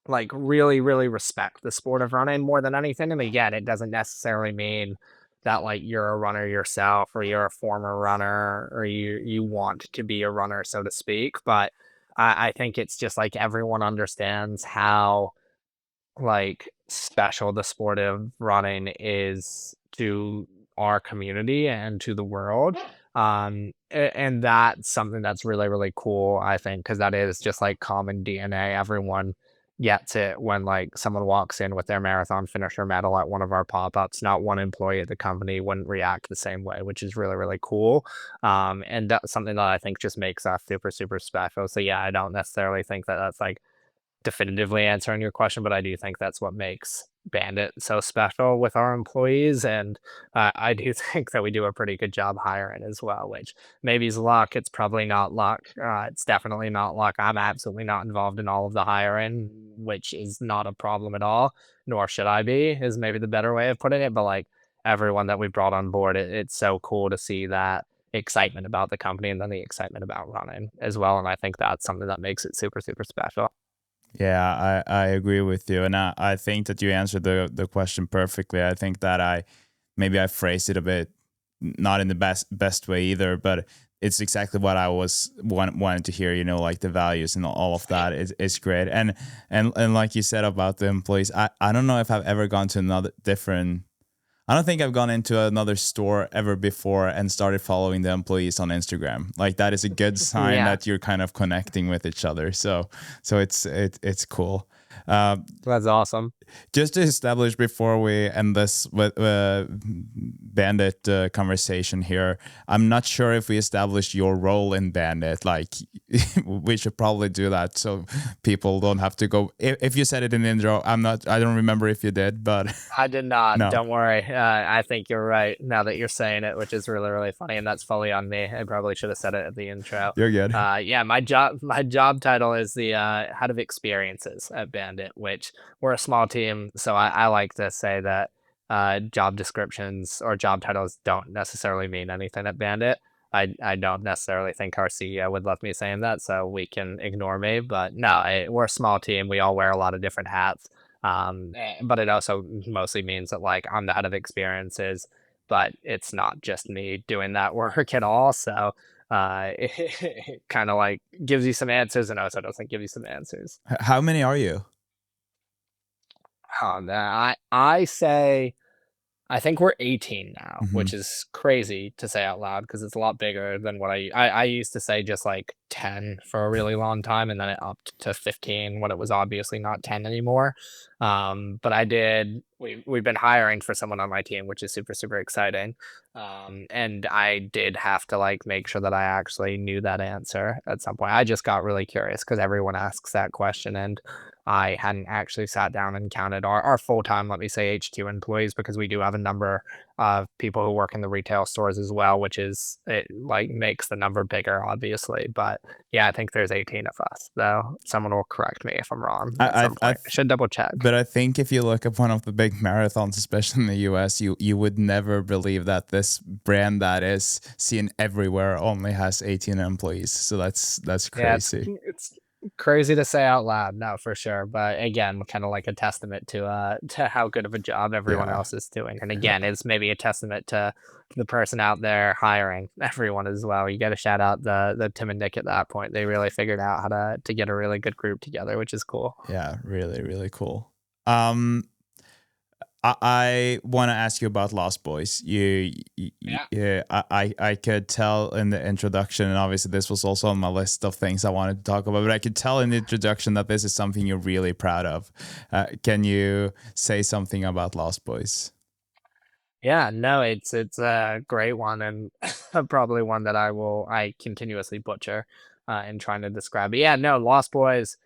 like really respect the sport of running more than anything. And again, it doesn't necessarily mean that like you're a runner yourself or you're a former runner or you want to be a runner, so to speak. But I think it's just like everyone understands how like special the sport of running is to our community and to the world. And that's something that's really cool, I think, because that is just like common DNA. Everyone gets it when like someone walks in with their marathon finisher medal at one of our pop-ups. Not one employee at the company wouldn't react the same way, which is really cool. And that's something that I think just makes us super special. So yeah, I don't necessarily think that that's like definitively answering your question, but I do think that's what makes Bandit so special with our employees. And I do think that we do a pretty good job hiring as well, which maybe is luck. It's probably not luck. It's definitely not luck. I'm absolutely not involved in all of the hiring, which is not a problem at all, nor should I be, is maybe the better way of putting it. But like everyone that we brought on board, it's so cool to see that excitement about the company and then the excitement about running as well. And I think that's something that makes it super special. Yeah, I agree with you. And I think that you answered the question perfectly. I think that maybe I phrased it a bit not in the best way either, but it's exactly what I was wanted to hear, you know, like the values and all of that is great. And like you said about the employees, I don't know if I've ever gone to another different I don't think I've gone into another store ever before and started following the employees on Instagram. Like that is a good sign Yeah, that you're kind of connecting with each other. So it's cool. that's awesome. Just to establish before we end this with Bandit conversation here, I'm not sure if we established your role in Bandit. Like, we should probably do that so people don't have to go. If you said it in the intro, I'm not. I don't remember if you did, but I did not. no, Don't worry. I think you're right now that you're saying it, which is really funny, and that's fully on me. I probably should have said it at the intro. you're good. Yeah, my job title is the head of experiences at Bandit, which we're a small team, so I like to say that job descriptions or job titles don't necessarily mean anything at Bandit. I don't necessarily think our CEO would love me saying that, so we can ignore me. But no, we're a small team. We all wear a lot of different hats. But it also mostly means that like I'm the head of experiences, but it's not just me doing that work at all. So it kind of like gives you some answers and also doesn't give you some answers. How many are you? I say I think we're 18 now, Hmm. which is crazy to say out loud because it's a lot bigger than what I used to say just like 10 for a really long time, and then it upped to 15 when it was obviously not 10 anymore. But we've been hiring for someone on my team, which is super exciting. And I did have to like make sure that I actually knew that answer at some point. I just got really curious because everyone asks that question, and I hadn't actually sat down and counted our full-time, let me say, HQ employees, because we do have a number of people who work in the retail stores as well, which is it like makes the number bigger, obviously. But yeah, I think there's 18 of us, though. Someone will correct me if I'm wrong at some I point. I should double check. But I think if you look at one of the big marathons, especially in the US, you would never believe that this brand that is seen everywhere only has 18 employees. So that's Yeah, crazy. it's crazy to say out loud, no, for sure. But again, kind of like a testament to how good of a job everyone Yeah. else is doing. And again, it's maybe a testament to the person out there hiring everyone as well. You got to shout out the Tim and Nick at that point. They really figured out how to get a really good group together, which is cool. Yeah, really cool. Um I want to ask you about Lost Boys. Yeah. Yeah, I could tell in the introduction, and obviously this was also on my list of things I wanted to talk about. But I could tell in the introduction that this is something you're really proud of. Can you say something about Lost Boys? Yeah, no, it's a great one and probably one that I continuously butcher in trying to describe. But yeah, no, Lost Boys.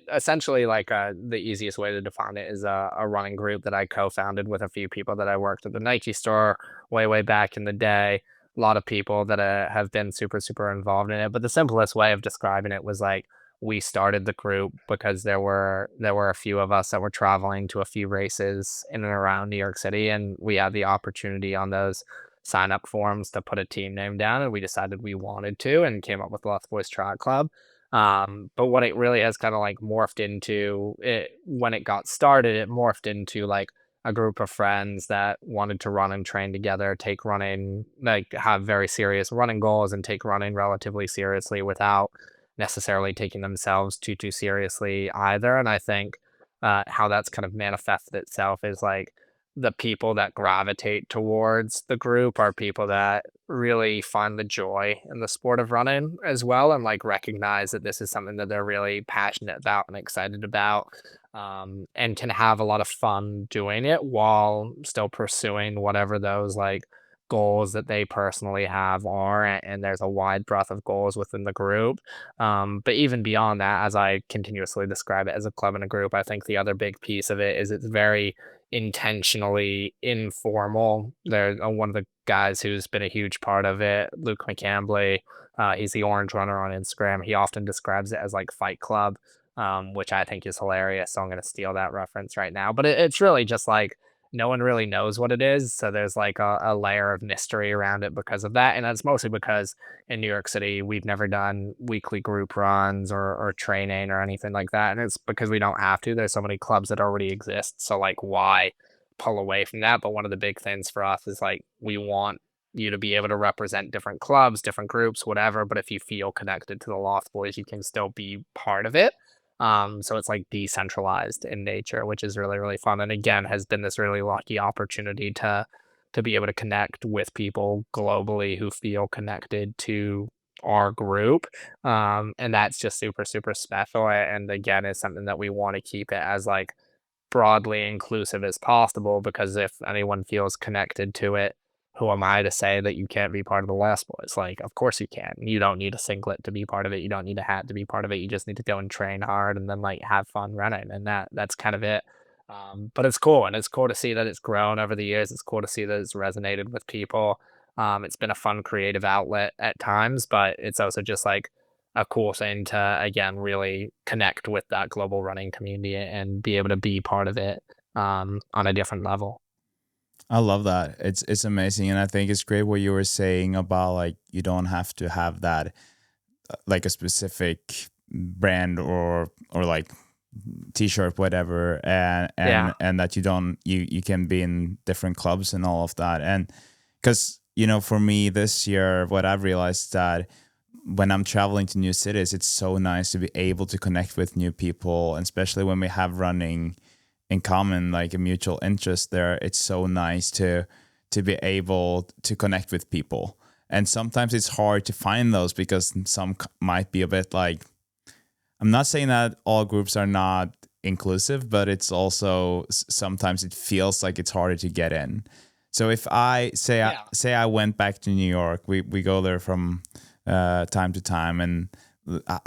Essentially, like the easiest way to define it is a running group that I co-founded with a few people that I worked at the Nike store way back in the day. a lot of people that have been super involved in it. But the simplest way of describing it was like we started the group because there were a few of us that were traveling to a few races in and around New York City, and we had the opportunity on those sign up forms to put a team name down, and we decided we wanted to, and came up with Lost Boys Track Club. But what it really has kind of like morphed into it when it got started, it morphed into like a group of friends that wanted to run and train together, take running, like have very serious running goals and take running relatively seriously without necessarily taking themselves too seriously either. And I think how that's kind of manifested itself is like the people that gravitate towards the group are people that really find the joy in the sport of running as well, and like recognize that this is something that they're really passionate about and excited about, and can have a lot of fun doing it while still pursuing whatever those like goals that they personally have are. And there's a wide breadth of goals within the group, but even beyond that, as I continuously describe it as a club and a group, I think the other big piece of it is it's very intentionally informal. There, one of the guys who's been a huge part of it, Luke McCambly, he's the Orange Runner on Instagram. He often describes it as like Fight Club, which I think is hilarious. So I'm going to steal that reference right now. But it's really just like no one really knows what it is. So there's like a layer of mystery around it because of that. And that's mostly because in New York City, we've never done weekly group runs or training or anything like that. And it's because we don't have to. There's so many clubs that already exist. So like why pull away from that? But one of the big things for us is like we want you to be able to represent different clubs, different groups, whatever. But if you feel connected to the Lost Boys, you can still be part of it. So it's like decentralized in nature, which is really fun. And again, has been this really lucky opportunity to be able to connect with people globally who feel connected to our group. And that's just super special. And again, is something that we want to keep it as like broadly inclusive as possible, because if anyone feels connected to it, who am I to say that you can't be part of the Last Boys? Like, of course you can. You don't need a singlet to be part of it. You don't need a hat to be part of it. You just need to go and train hard and then like have fun running, and that's kind of it. But it's cool, and it's cool to see that it's grown over the years. It's cool to see that it's resonated with people. It's been a fun creative outlet at times, but it's also just like a cool thing to again really connect with that global running community and be able to be part of it on a different level. I love that. It's amazing, and I think it's great what you were saying about like you don't have to have that like a specific brand or like t-shirt whatever, Yeah. and that you can be in different clubs and all of that. And because for me this year, what I've realized that when I'm traveling to new cities, it's so nice to be able to connect with new people, and especially when we have running in common, like a mutual interest there. It's so nice to be able to connect with people. And sometimes it's hard to find those because some might be a bit like, I'm not saying that all groups are not inclusive, but it's also sometimes it feels like it's harder to get in. So if I say Yeah. say I went back to New York, we go there from time to time, and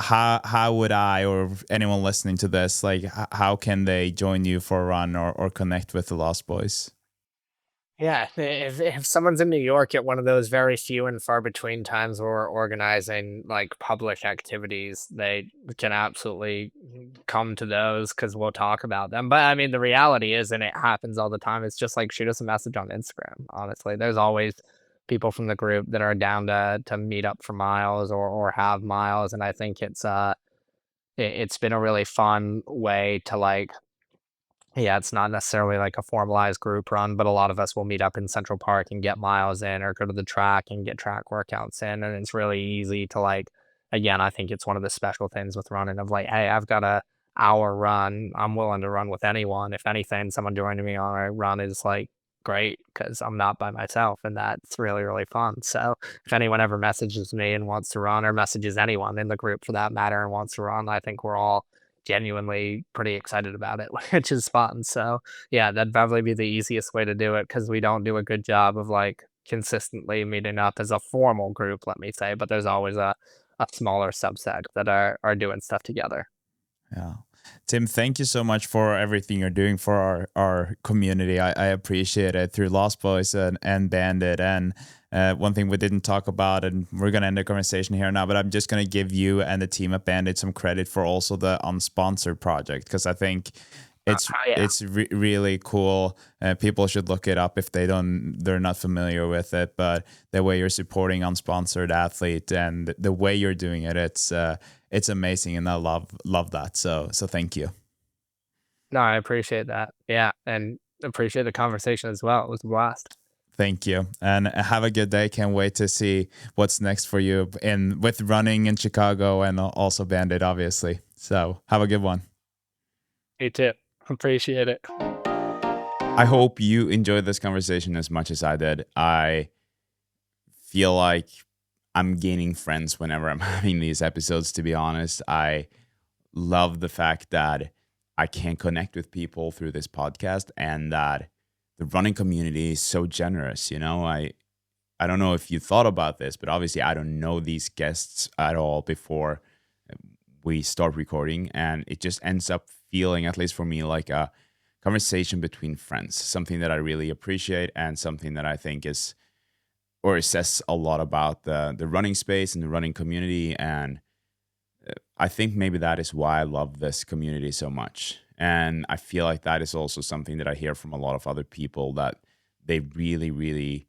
how would I or anyone listening to this, like how can they join you for a run or connect with the Lost Boys? Yeah, if someone's in New York at one of those very few and far between times where we're organizing like public activities, they can absolutely come to those because we'll talk about them. But I mean, the reality is, and it happens all the time, it's just like shoot us a message on Instagram. Honestly, there's always people from the group that are down to meet up for miles or have miles, and I think it's been a really fun way to like yeah, it's not necessarily like a formalized group run, but a lot of us will meet up in Central Park and get miles in or go to the track and get track workouts in. And it's really easy to like, again, I think it's one of the special things with running of like, hey, I've got a hour run. I'm willing to run with anyone. If anything, someone joining me on a run is like great because I'm not by myself, and that's really fun. So if anyone ever messages me and wants to run, or messages anyone in the group for that matter and wants to run, I think we're all genuinely pretty excited about it, which is fun. So yeah, that'd probably be the easiest way to do it because we don't do a good job of like consistently meeting up as a formal group, let me say, but there's always a smaller subset that are doing stuff together. Yeah. Tim, thank you so much for everything you're doing for our community. I appreciate it through Lost Boys and Bandit. And one thing we didn't talk about, and we're going to end the conversation here now, but I'm just going to give you and the team at Bandit some credit for also the unsponsored project, because I think Yeah. it's really cool. People should look it up if they're not familiar with it. But the way you're supporting unsponsored athlete and the way you're doing it, it's amazing, and I love that. So thank you. No, I appreciate that. Yeah, and appreciate the conversation as well. It was a blast. Thank you, and have a good day. Can't wait to see what's next for you with running in Chicago and also Bandit, obviously. So have a good one. You too. Appreciate it. I hope you enjoyed this conversation as much as I did. I feel like I'm gaining friends whenever I'm having these episodes, to be honest. I love the fact that I can connect with people through this podcast, and that the running community is so generous. I don't know if you thought about this, but obviously I don't know these guests at all before we start recording, and it just ends up feeling, at least for me, like a conversation between friends, something that I really appreciate, and something that I think says a lot about the running space and the running community. And I think maybe that is why I love this community so much. And I feel like that is also something that I hear from a lot of other people, that they really, really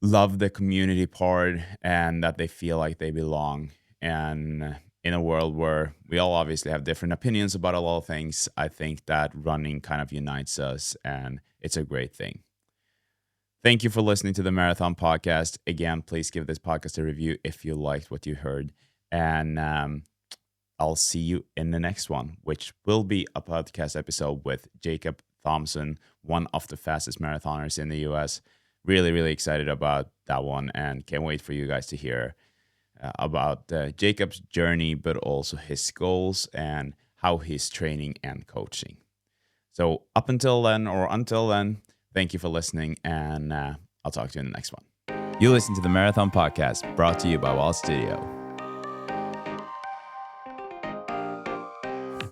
love the community part, and that they feel like they belong. And in a world where we all obviously have different opinions about a lot of things, I think that running kind of unites us, and it's a great thing. Thank you for listening to the Marathon Podcast. Again, please give this podcast a review if you liked what you heard. And I'll see you in the next one, which will be a podcast episode with Jacob Thompson, one of the fastest marathoners in the US. Really, really excited about that one, and can't wait for you guys to hear about Jacob's journey, but also his goals and how he's training and coaching. So until then, thank you for listening, and I'll talk to you in the next one. You listen to the Marathon Podcast, brought to you by Wall Studio.